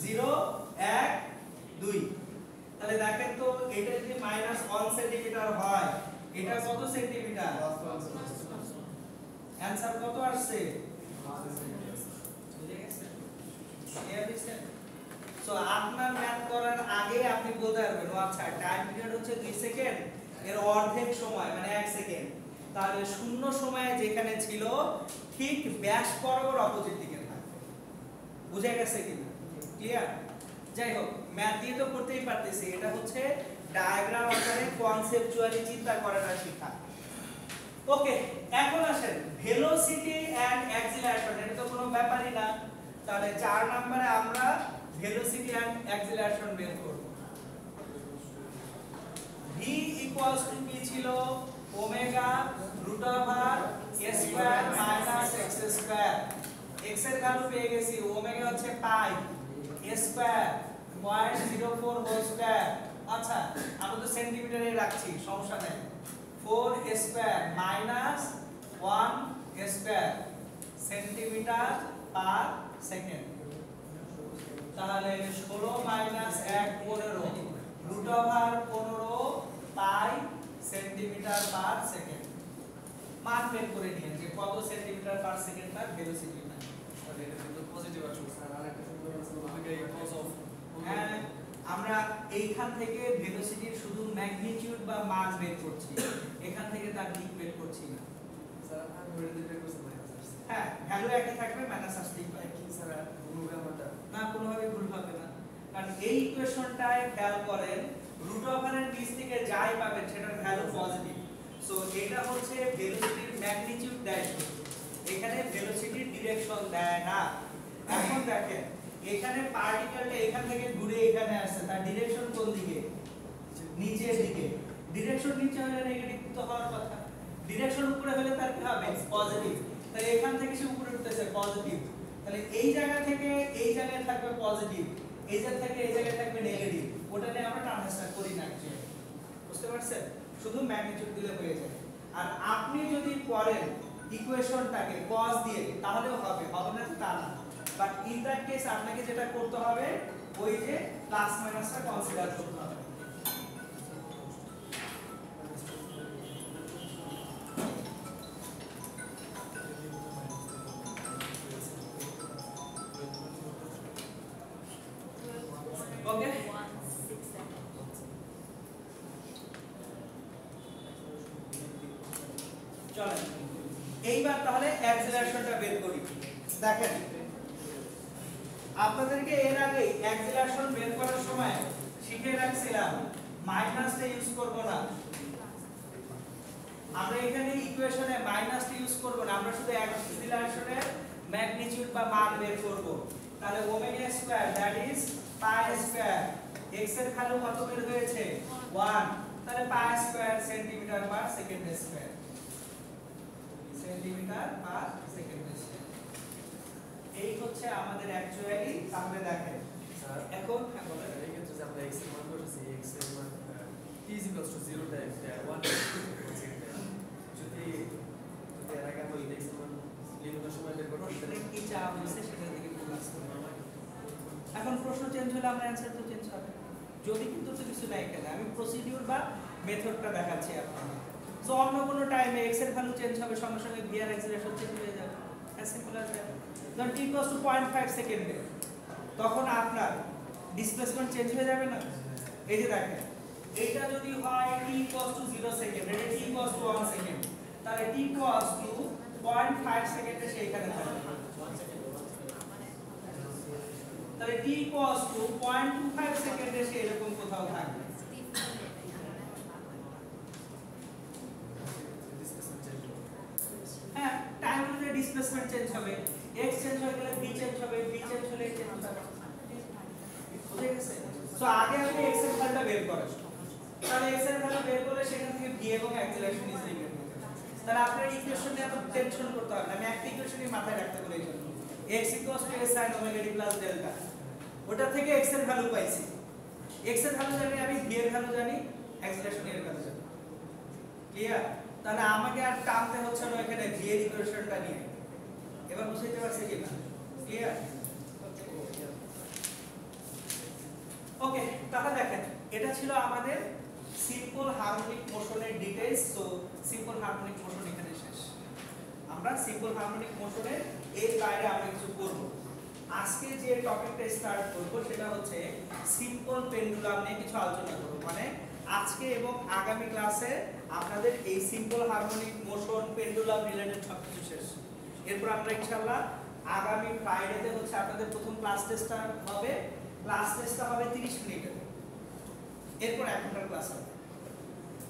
0 1 2। তাহলে দেখেন তো এটা যদি -1 সেন্টিমিটার হয়, এটা কত সেন্টিমিটার? অ্যানসার কত আসছে? সো আপনার ম্যাথ করার আগে আপনি বলতে পারবেন ও আচ্ছা টাইম পিরিয়ড হচ্ছে 2 সেকেন্ড, এর অর্ধেক সময় মানে 1 সেকেন্ড। তাহলে শূন্য সময়ে যেখানে ছিল ঠিক ব্যাস বরাবর অপোজিট দিকে থাকবে। বুঝে গেছে কিনা? ক্লিয়ার? যাই হোক, ম্যাথ দিয়ে তো করতেই পারতেছি, এটা হচ্ছে ডায়াগ্রাম আকারে কনসেপচুয়ালি চিন্তা করাটা শেখা। ওকে, এখন আসেন ভেলোসিটি এন্ড অ্যাক্সিলারেশন, এটা তো কোনো ব্যাপারই না। তাহলে 4 নম্বরে আমরা ভেলোসিটি এন্ড অ্যাক্সিলারেশন বের করব। v কি ছিল? Omega root over a square minus x square. x এর ভ্যালু পেয়ে গেছি, ওমেগা হচ্ছে pi, a square 0.04 whole square. আচ্ছা, আমরা তো সেন্টিমিটারে রাখছি, সমস্যা নেই। 4 square minus 1 square centimetre per second. তাহলে 16 minus 1 15 root over 15 pi centimetre per second. মান বের করে নিন যে কত সেন্টিমিটার পার সেকেন্ড তার ভেলোসিটি না। তাহলে এটা কিন্তু পজিটিভ আসছে স্যার। আর একটা সুন্দর আছে ওমেগা কজ অফ। হ্যাঁ, আমরা এইখান থেকে ভেলোসিটির শুধু ম্যাগনিটিউড বা মান বের করছি, এখান থেকে তার দিক বের করছি না। স্যার আমি ওটা দিতে করছি মাইনাস আসছে। হ্যাঁ, ভ্যালু একই থাকবে, মাইনাস আসতেই পারে। কি স্যার ভুলবে আমারটা? না, কোনোভাবে ভুল হবে না, কারণ এই ইকুয়েশনটায় খেয়াল করেন রুট ওভারের নিচ থেকে যাই পাবেন সেটার ভ্যালু পজিটিভ। সো এটা হচ্ছে ভেলোসিটির ম্যাগনিটিউড দেয় শুধু, এখানে ভেলোসিটির ডিরেকশন দেয় না। এখন দেখেন এখানে পার্টিকেলটা এখান থেকে ঘুরে এখানে আসছে, তার ডিরেকশন কোন দিকে? নিচের দিকে। ডিরেকশন নিচে হলে নেগেটিভ তো হওয়ার কথা, ডিরেকশন উপরে হলে তার কি হবে? পজিটিভ। তাহলে এখান থেকে সে উপরে উঠতেছে পজিটিভ, তাহলে এই জায়গা থেকে এই জায়গায় থাকবে পজিটিভ, এই জায়গা থেকে এই জায়গায় থাকবে নেগেটিভ। ওটা নিয়ে আমরা ট্রান্সফার করি না, বুঝতে পারছেন? শুধু ম্যাগনিটিউড দিলে হয়ে যায়। আর আপনি যদি করেন ইকুয়েশনটাকে cos দিয়ে তাহলেও হবে, হবে না তা না। বাট ইন দ্যাট কেস আপনাকে যেটা করতে হবে ওই যে প্লাস মাইনাসটা কনসিডার করতে হবে। ওকে, চলেন এইবার তাহলে অ্যাক্সিলারেশনটা বের করি। দেখেন আপনাদেরকে এর আগে অ্যাক্সিলারেশন বের করার সময় শিখে রাখছিলাম মাইনাসটা ইউজ করব না। আমরা এখানে ইকুয়েশনে মাইনাসটা ইউজ করব না, আমরা শুধু অ্যাক্সিলারেশনের ম্যাগনিটিউড বা মান বের করব। তাহলে omega square that is pi square, x এর ভ্যালু কত বের হয়েছে? 1। তাহলে pi square centimetre per second square, centimetre per second square. এই হচ্ছে আমাদের অ্যাকচুয়ালি। তাহলে দেখেন স্যার এখন হ্যাঁ বলেন, এই ক্ষেত্রে যে আমরা x এর মান বসেছি, x এর মান t = 0 টাইমস 1 যদি এর আগে আমরা x এর মান লিমিটের সময় বের করতে প্রশ্নে কি চাওয়া হয়েছে সেটা দিকে ফোকাস করুন। এখন প্রশ্ন চেঞ্জ হলে আমরা অ্যানসার তো চেঞ্জ হবে, যদি কিন্তু তো কিছু নাই এখানে, আমি প্রসিডিউর বা মেথডটা দেখাচ্ছি আপনাদের। সো অন্য কোনো টাইমে x এর ভ্যালু চেঞ্জ হবে, সঙ্গে সঙ্গে v এর অ্যাক্সিলারেশন চেঞ্জ হয়ে যাবে, অ্যাজ সিম্পল অ্যাজ দ্যাট। ধরুন t = 0.5 সেকেন্ডে, তখন আপনার ডিসপ্লেসমেন্ট চেঞ্জ হয়ে যাবে না? এই যে দেখেন এইটা যদি হয় t = 0 সেকেন্ড, এটা t = 1 সেকেন্ড, তাহলে t = 0.5 সেকেন্ডে সেইখানে থাকবে। তাহলে t = 0.25 সেকেন্ডে সে এরকম কোথাও থাকবে। হ্যাঁ, টাইম অনুযায়ী ডিসপ্লেসমেন্ট চেঞ্জ হবে, x চেঞ্জ হয়ে গেলে v চেঞ্জ হবে, v চেঞ্জ হলে x চেঞ্জ হবে। বুঝে গেছে? সো আগে আপনি x এর ভ্যালুটা বের করেন, তাহলে x এর ভ্যালু বের করলে সেখান থেকে v এবং অ্যাক্সিলারেশন ইজিলি বের করতে পারবেন। তাহলে আপনার ইকুয়েশন নিয়ে এত টেনশন করতে হবে না, আমি একটা ইকুয়েশনই মাথায় রাখতে বলি এই জন্য, x = a sin omega t plus delta, ওটা থেকে x এর ভ্যালু পাইছি, x এর ভ্যালু জানি, আমি v এর ভ্যালু জানি, অ্যাক্সিলারেশন এর ভ্যালু জানি। ক্লিয়ার? তাহলে আমাকে আর টানতে হচ্ছে না এখানে v এর ইকুয়েশনটা নিয়ে। এবার বুঝতে পারছেন কি না? ক্লিয়ার? ওকে, তাহলে দেখেন এটা ছিল আমাদের সিম্পল হারমোনিক মোশনের details. So simple harmonic motion এখানে শেষ। আমরা সিম্পল হারমোনিক মোশনের এর বাইরে আমরা কিছু করব। আজকে যে টপিকটা স্টার্ট করব সেটা হচ্ছে সিম্পল পেন্ডুলাম নিয়ে কিছু আলোচনা করব। মানে আজকে এবং আগামী ক্লাসে আপনাদের এই simple harmonic motion pendulum related সবকিছু শেষ। এরপর আমরা ইনশাআল্লাহ আগামী ফ্রাইডেতে হচ্ছে আপনাদের প্রথম ক্লাস টেস্টটা হবে। ক্লাস টেস্টটা হবে 30 মিনিটের, এরপর 1 ঘন্টার ক্লাস হবে।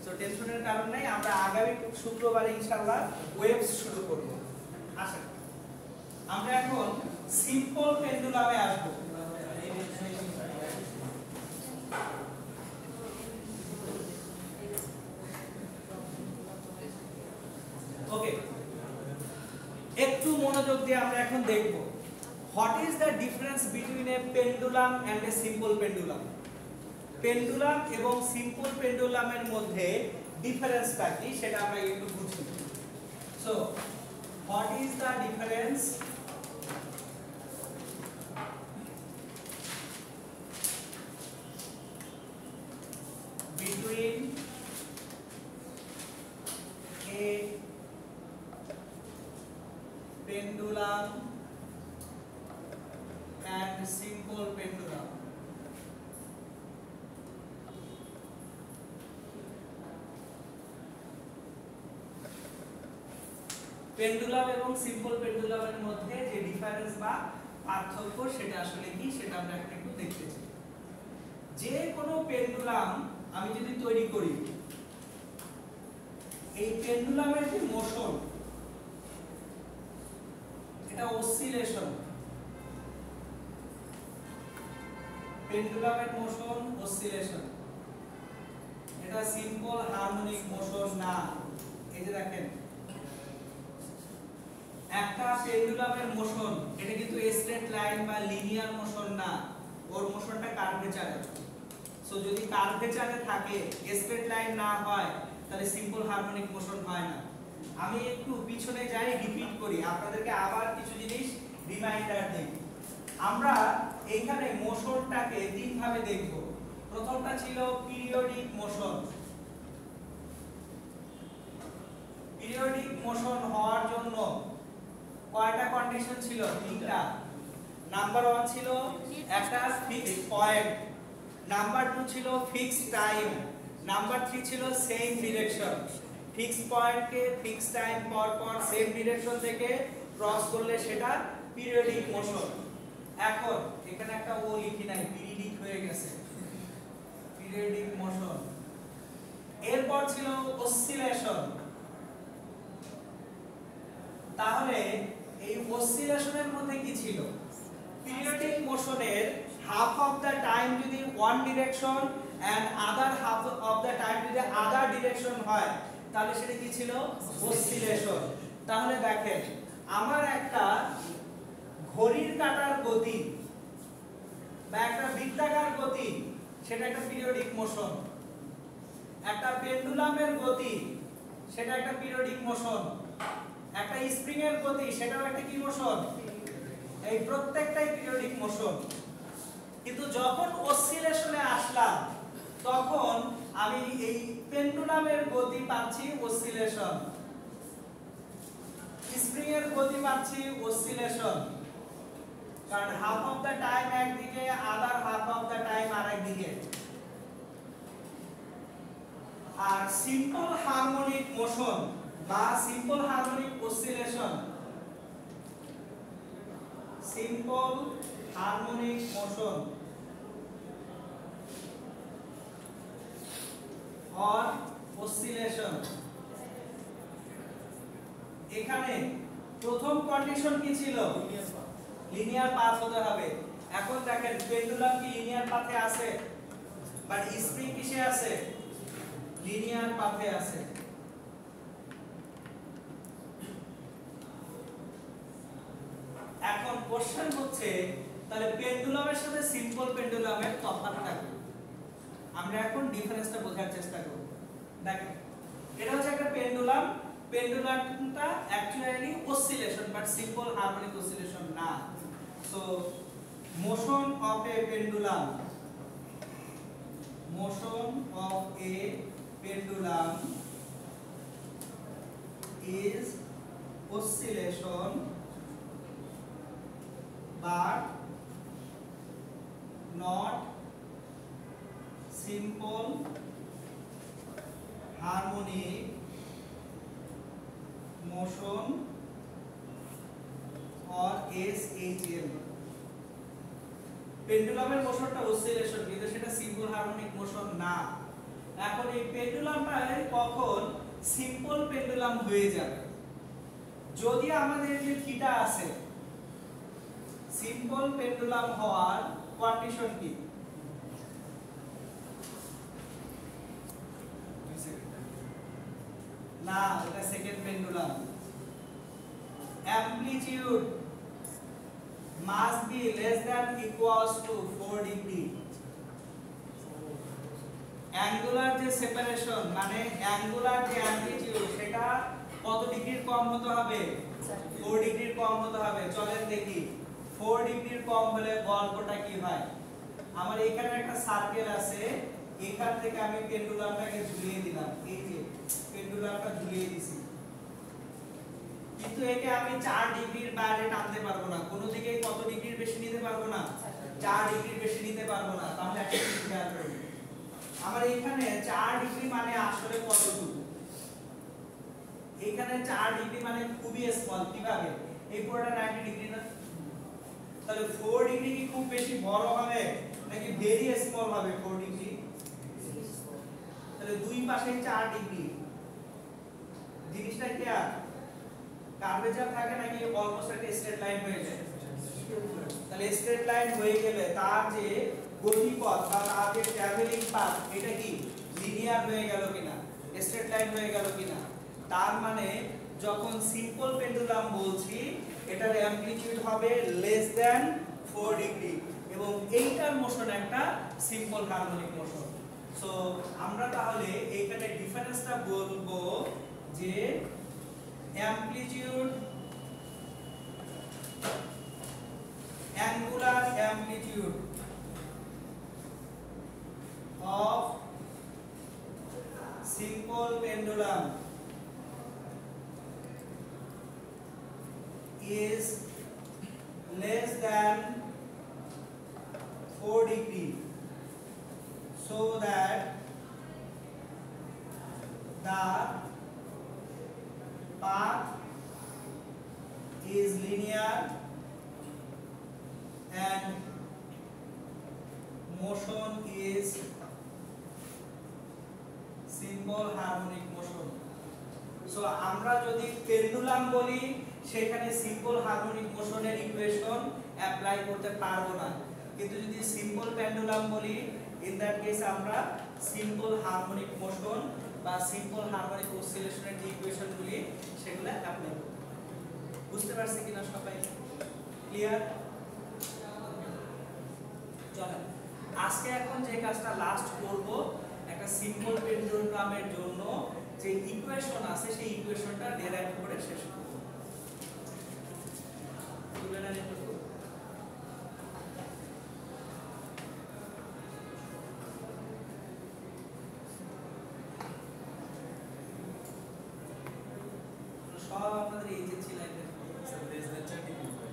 সো টেনশনের কারণ নাই, আমরা আগামী শুক্রবারে ইনশাআল্লাহ ওয়েভস শুরু করব। আসেন আমরা এখন সিম্পল পেন্ডুলামে আসব। ওকে, একটু মনোযোগ দিয়ে আমরা এখন দেখব what is the difference between a pendulum and a simple pendulum. Pendulum এবং সিম্পল পেন্ডুলামের মধ্যে ডিফারেন্সটা কি সেটা আমরা একটু বুঝি। So what is the difference between a pendulum and simple pendulum? Pendulum এবং সিম্পল পেন্ডুলামের মধ্যে যে ডিফারেন্স বা পার্থক্য সেটা আসলে কি সেটা আমরা একটু দেখতে চাই। যে কোনো পেন্ডুলাম আমি যদি তৈরি করি, এই পেন্ডুলামের যে মোশন এটা অসিলেশন, পেন্ডুলামের মোশন অসিলেশন, এটা সিম্পল হারমোনিক মোশন না। এই যে দেখেন একটা পেন্ডুলামের মোশন এটা কিন্তু স্ট্রেট লাইন বা লিনিয়ার মোশন না, ওর মোশনটা কার্ভেচারে। সো যদি কার্ভেচারে থাকে, স্ট্রেট লাইন না হয়, তাহলে সিম্পল হারমোনিক মোশন হয় না। আমি একটু পিছনে যাই, রিপিট করি, আপনাদেরকে আবার কিছু জিনিস রিমাইন্ডার দেই। আমরা এখানে মোশনটাকে তিন ভাবে দেখব। প্রথমটা ছিল পিরিয়ডিক মোশন। পিরিয়ডিক মোশন হওয়ার জন্য কয়টা কন্ডিশন ছিল? তিনটা। নাম্বার 1 ছিল একটা ফিক্সড পয়েন্ট, নাম্বার 2 ছিল ফিক্সড টাইম, নাম্বার 3 ছিল সেম ডিরেকশন। ফিক্সড পয়েন্টকে ফিক্সড টাইম পর পর সেম ডিরেকশন থেকে ক্রস করলে সেটা পিরিয়ডিক মোশন। এখন এখানে একটা ও লিখি নাই, পিরিয়ডিক হয়ে গেছে, পিরিয়ডিক মোশন। এরপর ছিল অসিলেশন। তাহলে এই অসিলেশনের মধ্যে কি ছিল? পিরিয়ডিক মোশনের হাফ অফ দা টাইম যদি one direction and other half of the time যদি আদার ডিরেকশন হয়, তাহলে সেটা কি ছিল? অসিলেশন। তাহলে দেখেন আমার একটা ঘড়ির কাঁটার গতি বা একটা বৃত্তাকার গতি, সেটা একটা পিরিয়ডিক মোশন। একটা পেন্ডুলামের গতি, সেটা একটা পিরিয়ডিক মোশন। একটা স্প্রিং এর গতি, সেটাও একটা কি মোশন? এই প্রত্যেকটাই পিরিয়ডিক মোশন। কিন্তু যখন অসিলেশনে আসলাম, তখন আমি এই পেন্ডুলামের গতি পাচ্ছি অসিলেশন, স্প্রিং এর গতি পাচ্ছি অসিলেশন। কারণ হাফ অফ দ্য টাইম একদিকে, আদার হাফ অফ দ্য টাইম আরেকদিকে। আর সিম্পল হারমোনিক মোশন বা simple harmonic oscillation, simple harmonic motion or oscillation, এখানে প্রথম কন্ডিশন কি ছিল? লিনিয়ার পাথ হতে হবে। এখন দেখেন পেন্ডুলাম কি লিনিয়ার পাথে আছে, বাট স্প্রিং কিসে আছে? লিনিয়ার পাথে আছে। এখন কোশ্চেন হচ্ছে তাহলে পেন্ডুলামের সাথে সিম্পল পেন্ডুলামের তফাৎটা কি? আমরা এখন ডিফারেন্সটা বোঝার চেষ্টা করব। দেখেন এটা হচ্ছে একটা পেন্ডুলাম, পেন্ডুলামটা actually oscillation but simple harmonic oscillation না। So motion of a pendulum, motion of a pendulum is oscillation but not simple harmonic motion or SHM। পেন্ডুলামের মোশনটা অসিলেশন কিন্তু সেটা সিম্পল হারমোনিক মোশন না। এখন এই পেন্ডুলামটা কখন সিম্পল পেন্ডুলাম হয়ে যাবে? যদি আমাদের যে থিটা আছে, সিম্পল পেন্ডুলাম হওয়ার কন্ডিশন কি? না, এটা second pendulum. Amplitude must be less than equals to 4 degree। Angular যে সেপারেশন মানে অ্যাঙ্গুলার যে অ্যামপ্লিটিউড সেটা কত ডিগ্রির কম হতে হবে? 4 ডিগ্রির কম হতে হবে। চলেন দেখি 4 ডিগ্রির কম হলে গল্পটা কি হয়। আমার এখানে একটা সার্কেল আছে, এখান থেকে আমি পেন্ডুলামটাকে ঝুলিয়ে দিলাম। এই যে পেন্ডুলামটা ঝুলিয়ে দিছি, কিন্তু একে আমি 4 ডিগ্রির বাইরে টানতে পারবো না। কোন দিকে কত ডিগ্রির বেশি নিতে পারবো না? 4 ডিগ্রির বেশি নিতে পারবো না। তাহলে একটা জিনিস খেয়াল করুন, আমার এখানে 4 ডিগ্রি মানে আসলে কতটুকু? এখানে 4 ডিগ্রি মানে খুবই স্মল। কিভাবে? এই পুরোটা 90 ডিগ্রি না? তাহলে 4 ডিগ্রি কি খুব বেশি বড় হবে নাকি ভেরি স্মল হবে 4 ডিগ্রি? তাহলে দুই পাশে 4 ডিগ্রি। জিনিসটা কি আর কার্ভেচার থাকে নাকি অলমোস্ট একটা স্ট্রেট লাইন হয়ে যায়? তাহলে স্ট্রেট লাইন হয়ে গেলে তার যে গতিপথ বা তার যে ট্রাভেলিং পাথ এটা কি লিনিয়ার হয়ে গেল কিনা, স্ট্রেট লাইন হয়ে গেল কিনা? তার মানে যখন সিম্পল পেন্ডুলাম বলছি এটার অ্যামপ্লিটিউড হবে লেস দ্যান 4 ডিগ্রি এবং এইটার মোশন একটা সিম্পল হারমোনিক মোশন। সো আমরা তাহলে এইখানে ডিফারেন্সটা বলবো যে amplitude, angular amplitude of simple pendulum is less than 4 degree, so that the path is linear and motion is simple harmonic motion। So আমরা যদি পেন্ডুলাম বলি সেখানে সিম্পল হারমোনিক মোশনের ইকুয়েশন অ্যাপ্লাই করতে পারবো না, কিন্তু যদি সিম্পল পেন্ডুলাম বলি ইন দ্যাট কেস আমরা সিম্পল হারমোনিক মোশন বা সিম্পল হারমোনিক অসিলেশনের যে ইকুয়েশনগুলি সেগুলো অ্যাপ্লাই করব। বুঝতে পারছি কিনা সবাই? ক্লিয়ার? চলেন আজকে এখন যে কাজটা লাস্ট করব, একটা সিম্পল পেন্ডুলামের জন্য যে ইকুয়েশন আছে সেই ইকুয়েশনটা ডেরাইভ করে শেষ করব। তুলে নেন একটু। সব আপনাদের এই যে ছিল একটা স্যার লেস দ্যান 4 ডিগ্রি হয়।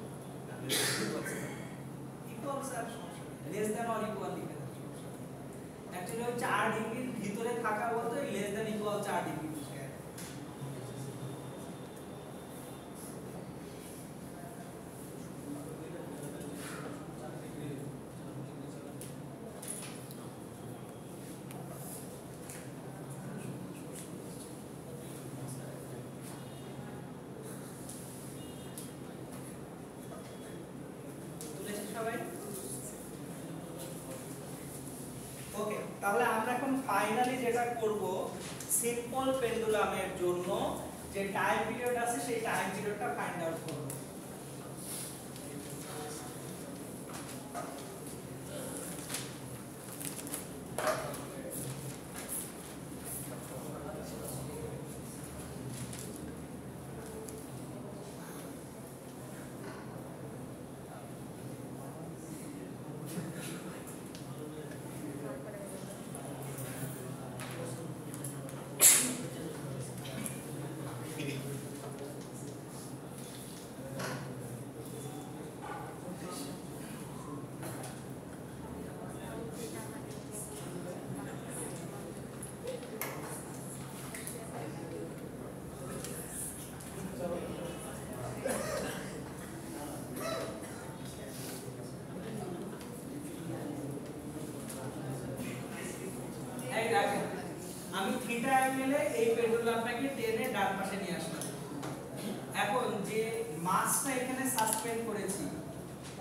ডিগ্রির ভিতরে থাকা বলতে লেস দ্যান ইকুয়াল 4 ডিগ্রি বুঝে। সবাই ওকে, তাহলে আমরা এখন ফাইনালি যেটা করব সিম্পল পেন্ডুলামের জন্য যে টাইম পিরিয়ড আছে সেই টাইম পিরিয়ডটা ফাইন্ড আউট করব। আমি থিটা অ্যাঙ্গেলে এই পেন্ডুলামটাকে টেনে ডান পাশে নিয়ে আসলাম। এখন যে মাসটা এখানে সাসপেন্ড করেছি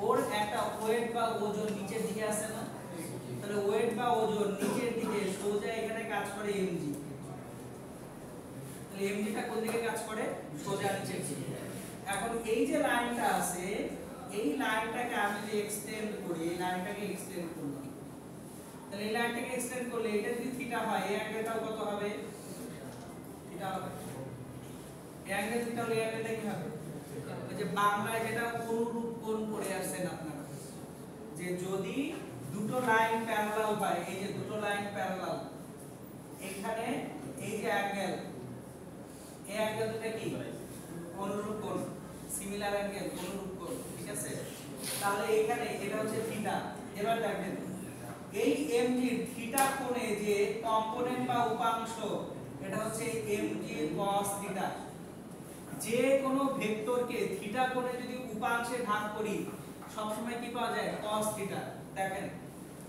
ওর একটা ওয়েট বা ওজন নিচের দিকে আছে না, তাহলে ওয়েট বা ওজন নিচের দিকে সোজা এখানে কাজ করে mg। তাহলে mgটা কোন দিকে কাজ করে? সোজা নিচের দিকে। এখন এই যে লাইনটা আছে এই লাইনটাকে আমি যদি এক্সটেন্ড করি, এই লাইনটাকে এক্সটেন্ড করলাম, তাহলে এই লাইনটাকে এক্সটেন্ড করলে এটা যদি থিটা হয় এই অ্যাঙ্গেলটাও কত হবে? থিটা হবে। এই অ্যাঙ্গেল থিটা হলে এই অ্যাঙ্গেলটা কি হবে? ওই যে বাংলায় যেটা অনুরূপ কোণ পড়ে আসছেন আপনারা, যে যদি দুটো লাইন প্যারালাল হয়, এই যে দুটো লাইন প্যারালাল, এখানে এই যে অ্যাঙ্গেল, এই অ্যাঙ্গেল দুটো কি? অনুরূপ কোণ, সিমিলার অ্যাঙ্গেল, অনুরূপ কোণ, ঠিক আছে? তাহলে এখানে এটা হচ্ছে থিটা। এবার দেখেন এই mg থিটা কোণে যে কম্পোনেন্ট বা উপাংশ এটা হচ্ছে mg cos থিটা। যে কোনো ভেক্টরকে থিটা কোণে যদি উপাংশে ভাগ করি সব সময় কি পাওয়া যায়? cos theta. দেখেন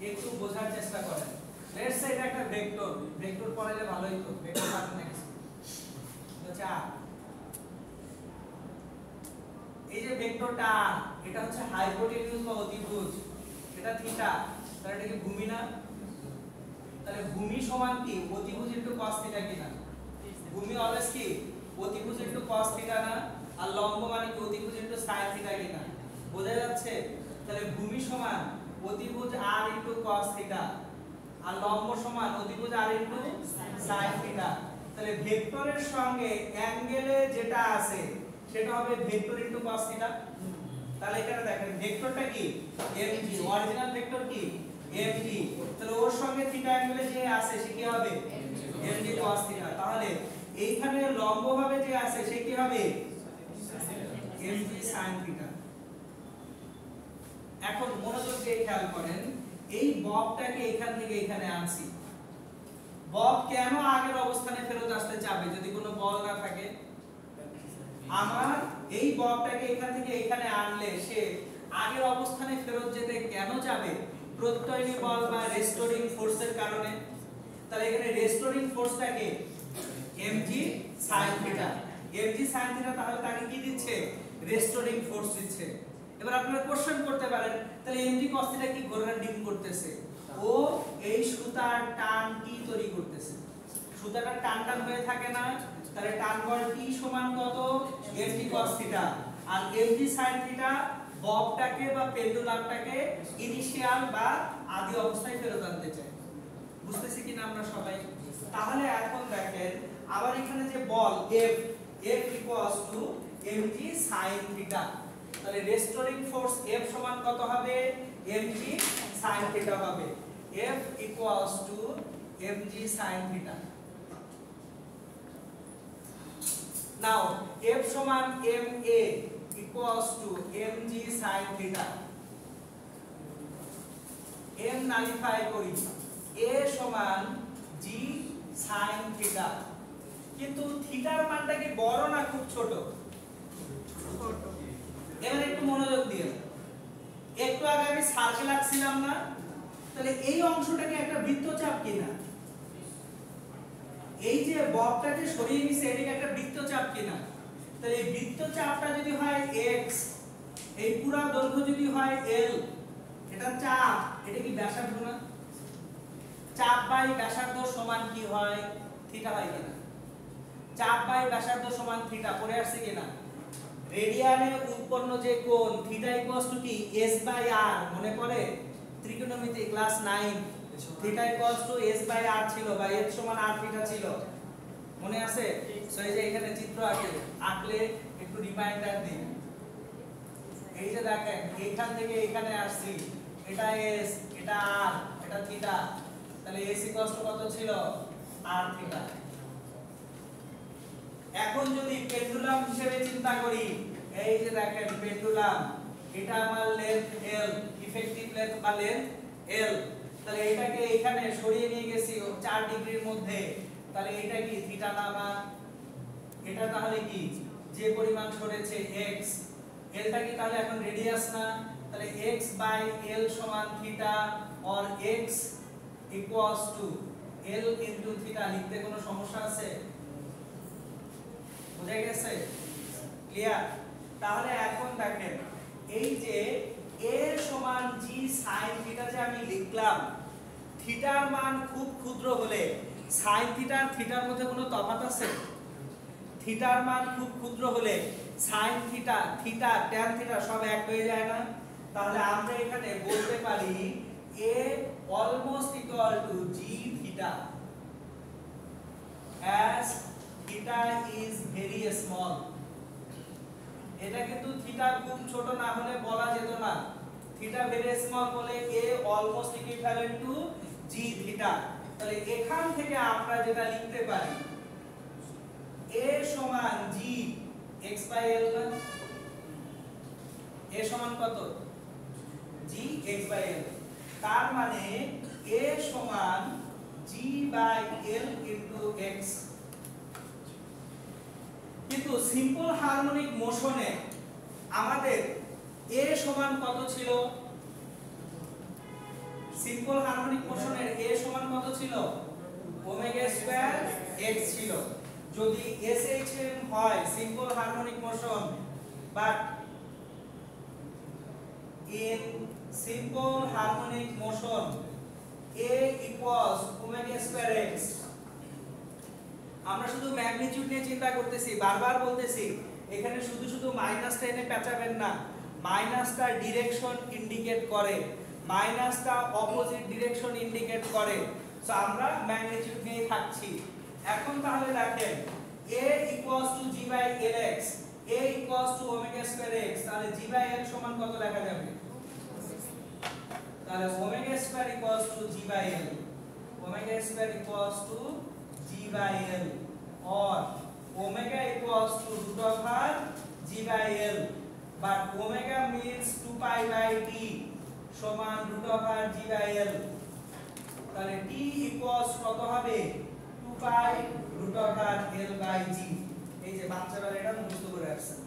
একটু বোঝার চেষ্টা করেন। লেটস সে এটা একটা ভেক্টর, ভেক্টর পড়াইলে ভালোই তো, ভেক্টর পাবেন নেক্সট হচ্ছে r। এই যে ভেক্টরটা এটা হচ্ছে হাইপোটেনিউজ বা অতিভুজ, এটা থিটা, তাহলে এটা কি ভূমি না? তাহলে ভূমি সমান কি? অতিভুজ ইনটু cos থিটা কিনা? ভূমি অলওয়েজ কি? অতিভুজ ইনটু cos থিটা না? আর লম্ব মানে কি? অতিভুজ ইনটু sin থিটা কিনা? বোঝা যাচ্ছে? তাহলে ভূমি সমান অতিভুজ r ইনটু cos থিটা আর লম্ব সমান অতিভুজ r ইনটু sin থিটা। তাহলে ভেক্টরের সঙ্গে অ্যাঙ্গেলে যেটা আছে সেটা হবে ভেক্টর ইনটু cos থিটা। তাহলে এখানে দেখেন ভেক্টরটা কি? mg, অরিজিনাল ভেক্টর কি? mg। তাহলে ওর সঙ্গে থিটা অ্যাঙ্গেলে যে আছে সে কি হবে? mg cos theta. তাহলে এইখানে লম্বভাবে যে আছে সে কি হবে? mg sin theta. এখন মনোযোগ দিয়ে খেয়াল করেন, এই ববটাকে এখান থেকে এখানে আনছি। বব কেন আগের অবস্থানে ফেরত আসতে চাবে যদি কোনো বল না থাকে? আমার এই ববটাকে এখান থেকে এখানে আনলে সে আগের অবস্থানে ফেরত যেতে কেন যাবে? প্রত্যয়নী বল বা রেস্টোরিং ফোর্সের কারণে। তাহলে এখানে রেস্টোরিং ফোর্সটাকে mg sin theta, mg sin theta, তাহলে তাকে কি দিচ্ছে? রেস্টোরিং ফোর্স দিচ্ছে। এবার আপনারা কোশ্চেন করতে পারেন তাহলে mg cos থিটা কি ঘোরার ডিম করতেছে? ও এই সুতার টান কি তৈরি করতেছে? সুতাটা টান টান হয়ে থাকে না? তাহলে টান বল T সমান কত? mg cos theta. আর mg sin থিটা ববটাকে বা পেন্ডুলামটাকে ইনিশিয়াল বা আদি অবস্থায় ফেরত আনতে চায়। বুঝতেছি কিনা আমরা সবাই? তাহলে এখন দেখেন আবার এখানে যে বল F equals to mg sin theta, তাহলে রেস্টোরিং ফোর্স F সমান কত হবে? mg sin থিটা হবে। F equals to mg sin theta. Now F সমান ma equals to mg sin theta। m nullify করি, a সমান sin থিটা। কিন্তু থিটার মানটা কি বড় না খুব ছোট? এবার একটু মনোযোগ দিন। একটু আগে আমি সার্কেল আঁকছিলাম না, তাহলে এই অংশটা কি একটা বৃত্তচাপ কিনা? এই যে ববটাকে সরিয়ে নিছে এটা কি একটা বৃত্তচাপ কিনা? তাহলে এই বৃত্তচাপটা যদি হয় x, এই পুরো দৈর্ঘ্য যদি হয় l, এটা চাপ, এটা কি ব্যাসার্ধ না? চাপ বাই ব্যাসার্ধ সমান কি হয়? থিটা হয় কিনা? চাপ বাই ব্যাসার্ধ সমান থিটা পড়ে আসছে কিনা? রেডিয়ানে উৎপন্ন যে কোণ থিটা ইকুয়ালস টু কি s বাই r, মনে পড়ে ত্রিকোণমিতি class 9 theta equals to s by r ছিল বা s সমান r থিটা ছিল, মনে আছে? সো এই যে এখানে চিত্র আঁকলে একটু রিমাইন্ডার দিই। এই যে দেখেন এইখান থেকে এখানে আসছি, এটা s, এটা r, এটা থিটা, তাহলে s ইকুয়ালস টু কত ছিল? r theta. এখন যদি পেন্ডুলাম হিসেবে চিন্তা করি, এই যে দেখেন পেন্ডুলাম, এটা আমার লেন্থ l, ইফেক্টিভ লেন্থ বা লেন্থ l, তাহলে এটাকে এখানে সরিয়ে নিয়ে গেছি 4 ডিগ্রির মধ্যে, তাহলে এটা কি থিটা না? বা এটা তাহলে কি যে পরিমাণ সরেছে x, lটা কি তাহলে এখন রেডিয়াস না? তাহলে x বাই l সমান theta or x equals to l into theta. লিখতে কোনো সমস্যা আছে? বুঝা গেছে? ক্লিয়ার? তাহলে এখন দেখেন এই যে a সমান g sin থিটা যে আমি লিখলাম, থিটার মান খুব ক্ষুদ্র হলে sin থিটা আর থিটার মধ্যে কোনো তফাৎ আছে? থিটার মান খুব ক্ষুদ্র হলে sin theta, theta, tan theta সব এক হয়ে যায় না? তাহলে আমরা এখানে বলতে পারি a almost equal to g theta as theta is very small। এটা কিন্তু থিটা খুব ছোট না হলে বলা যেত না, থিটা ভেরি স্মল বলে a almost equivalent to g theta। তাহলে এখান থেকে আমরা যেটা লিখতে পারি a সমান g x by l না? a সমান কত? g x by l, তার মানে a সমান g by l into x। কিন্তু সিম্পল হারমোনিক মোশনে আমাদের a সমান কত ছিল? সিম্পল হারমোনিক মোশনের a সমান কত ছিল? ওমেগা স্কয়ার x ছিল। যদি SHM হয় simple harmonic motion, but in simple harmonic motion a equals omega square x। আমরা শুধু ম্যাগনিটিউড নিয়ে চিন্তা করতেছি, বারবার বলতেছি এখানে শুধু শুধু মাইনাসটা এনে পেঁচাবেন না। মাইনাসটা ডিরেকশন ইন্ডিকেট করে, মাইনাসটা অপোজিট ডিরেকশন ইন্ডিকেট করে। সো আমরা ম্যাগনিটিউড নিয়ে থাকছি। এখন তাহলে দেখেন a equals to g by lx, a equals to omega square x, তাহলে g by l সমান কত লেখা যাবে? তাহলে omega square equals to g by l, omega square equals to g by l or omega equals to root over g by l, but omega means 2 pi by t সমান root over g by l। তাহলে t equals কত হবে? 2 pi root over l by g। এই যে বাচ্চারা এটা মুখস্থ করে আসছেন,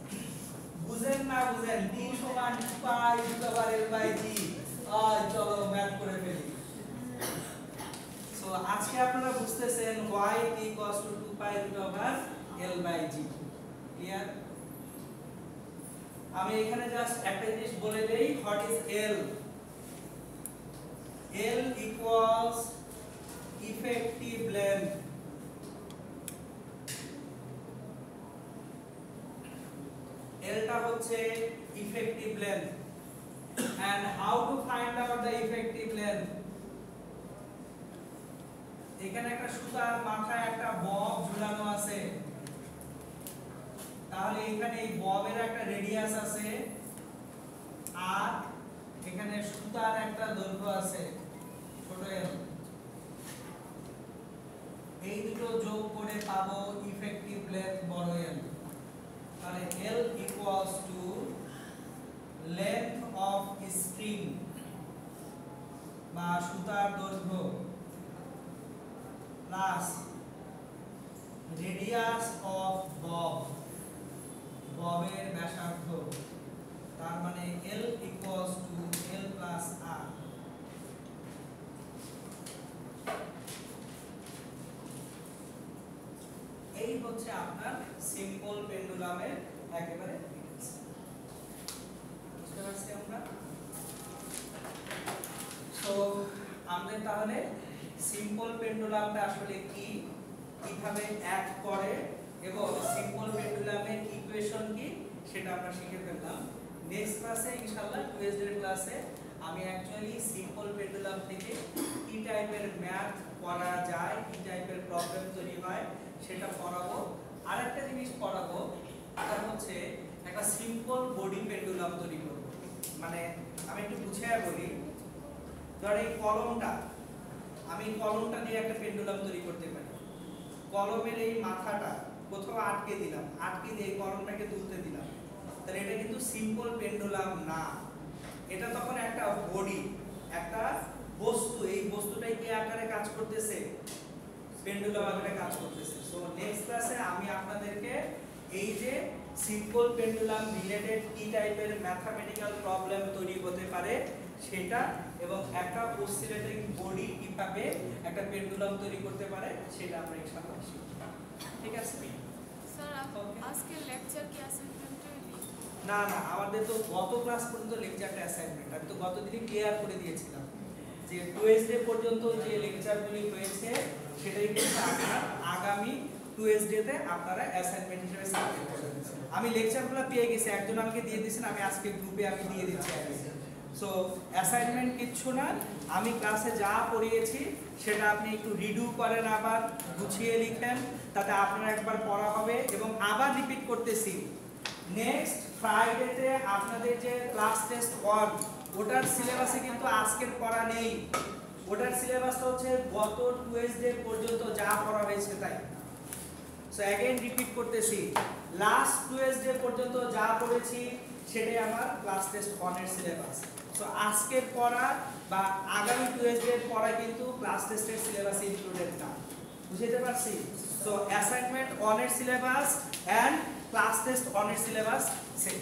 বুঝেন না বুঝেন t সমান 2 pi root over l by g। চলো ম্যাথ করে ফেলি। সো আজকে আপনারা বুঝতেছেন y equals to 2 pi root over l by g। Clear? আমি এখানে জাস্ট একটা জিনিস বলে দেই, what is l? l equals effective length। l টা হচ্ছে effective length। and how to find out the effective length? এখানে একটা সুতার মাথায় একটা বব ঝুলানো আছে, তাহলে এখানে এই ববের একটা রেডিয়াস আছে আর এখানে সুতার একটা দৈর্ঘ্য আছে ছোট l। এই দুটো যোগ করে পাবো ইফেক্টিভ লেন্থ বড় l। তাহলে l equals to length of string বা সুতার দৈর্ঘ্য প্লাস রেডিয়াস অফ বব, ববের ব্যাসার্ধ, তার মানে L equals to L plus R। এই হচ্ছে আপনার সিম্পল পেন্ডুলামের একেবারে ডিটেইলস। বুঝতে পারছি আমরা? সো আমরা তাহলে সিম্পল পেন্ডুলামটা আসলে কি, কিভাবে অ্যাক্ট করে এবং সিম্পল পেন্ডুলামের ইকুয়েশন কি সেটা আমরা শিখে ফেললাম। নেক্সট ক্লাসে ইনশাআল্লাহ টুয়েসডে ক্লাসে আমি অ্যাকচুয়ালি সিম্পল পেন্ডুলাম থেকে কি টাইপের ম্যাথ করা যায়, কি টাইপের প্রবলেম তৈরি হয় সেটা পড়াবো। আরেকটা জিনিস পড়াবো, সেটা হচ্ছে একটা সিম্পল বডি পেন্ডুলাম তৈরি করব। মানে আমি একটু বুঝিয়ে বলি, ধর এই কলমটা, আমি কলমটা দিয়ে একটা পেন্ডুলাম তৈরি করতে পারি। কলমের এই মাথাটা কোথাও আটকে দিলাম, আটকে দিয়ে কলমটাকে তুলতে দিলাম, তাহলে এটা কিন্তু সিম্পল পেন্ডুলাম না, এটা তখন একটা বডি, একটা বস্তু। এই বস্তুটাই কি আকারে কাজ করতেছে? পেন্ডুলাম আকারে কাজ করতেছে। সো নেক্সট ক্লাসে আমি আপনাদেরকে এই যে সিম্পল পেন্ডুলাম রিলেটেড কি টাইপের ম্যাথমেটিক্যাল প্রবলেম তৈরি হতে পারে সেটা, এবং একটা অসিলেটিং বডি কিভাবে একটা পেন্ডুলাম তৈরি করতে পারে সেটা আমরা ইনশাআল্লাহ শিখব। ঠিক আছে স্যার আজকে লেকচার কি অ্যাসাইনমেন্টের? না না, আমাদের তো গত ক্লাস পর্যন্ত লেকচারটা অ্যাসাইনমেন্ট। আমি তো গত দিনই ক্লিয়ার করে দিয়েছিলাম যে টুয়েসডে পর্যন্ত যে লেকচারগুলি হয়েছে সেটাই কিন্তু আপনার আগামী টুয়েসডেতে আপনারা অ্যাসাইনমেন্ট হিসেবে সাবমিট করবেন। আমি লেকচারগুলো পেয়ে গেছি, একজন আমাকে দিয়ে দিয়েছেন, আমি আজকে গ্রুপে আমি দিয়ে দিচ্ছি। সো অ্যাসাইনমেন্ট কিচ্ছু না, আমি ক্লাসে যা পড়িয়েছি সেটা আপনি একটু রিডু করেন, আবার গুছিয়ে লিখেন, তাতে আপনার একবার পড়া হবে। এবং আবার রিপিট করতেছি, নেক্সট ফ্রাইডেতে আপনাদের যে ক্লাস টেস্ট 1 ওটার সিলেবাসে কিন্তু আজকের পড়া নেই। ওটার সিলেবাসটা হচ্ছে গত টুয়েসডে পর্যন্ত যা পড়া হয়েছে তাই। সো अगेन রিপিট করতেছি, লাস্ট টুয়েসডে পর্যন্ত যা পড়েছি সেটাই আমার ক্লাস টেস্ট 1 এর সিলেবাস। সো আজকের পড়া বা আগামী টুয়েসডে পড়া কিন্তু ক্লাস টেস্টের সিলেবাসে ইনক্লুডেড না। বুঝতে পারছি? সো অ্যাসাইনমেন্ট 1 এর সিলেবাস এন্ড ক্লাস টেস্ট 1 এর সিলেবাস সেম।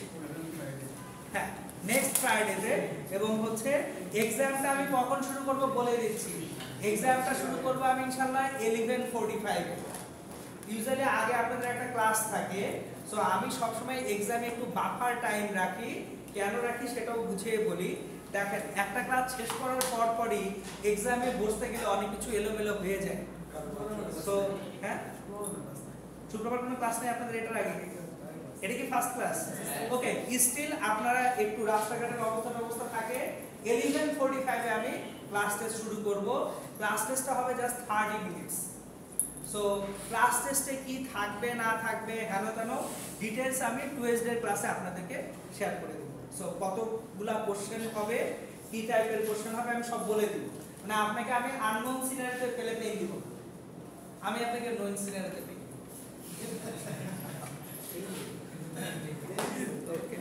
হ্যাঁ, নেক্সট ফ্রাইডেতে। এবং হচ্ছে এক্সামটা আমি কখন শুরু করব বলে দিচ্ছি। এক্সামটা শুরু করব আমি ইনশাআল্লাহ 11:45 এ। ইউজুয়ালি আগে আপনাদের একটা ক্লাস থাকে, সো আমি সবসময় এক্সামে একটু বাফার টাইম রাখি। কেন রাখি সেটাও বুঝিয়ে বলি। দেখেন, একটা ক্লাস শেষ করার পরই এক্সামে বসতে গেলে অনেক কিছু এলোমেলো হয়ে যায়। সো হ্যাঁ, শুক্রবার কোনো ক্লাস নেই আপনাদের এটার আগে? এটা কি ফার্স্ট ক্লাস? ওকে, স্টিল আপনারা একটু রাস্তাঘাটের অবস্থা থাকে। 11:45 এ আমি ক্লাস টেস্ট শুরু করব। ক্লাস টেস্টটা হবে জাস্ট 30 মিনিটস। সো ক্লাস টেস্টে কি থাকবে না থাকবে হেন তেন ডিটেইলস আমি টুয়েসডে ক্লাসে আপনাদেরকে শেয়ার করে দেব। সো কতগুলা কোশ্চেন হবে, কি টাইপের কোশ্চেন হবে আমি সব বলে দিব। মানে আপনাকে আমি আননোন সিনারিওতে ফেলে পেয়ে দিব, আমি আপনাকে নোন সিনারিওতে পেয়ে দিব। ওকে।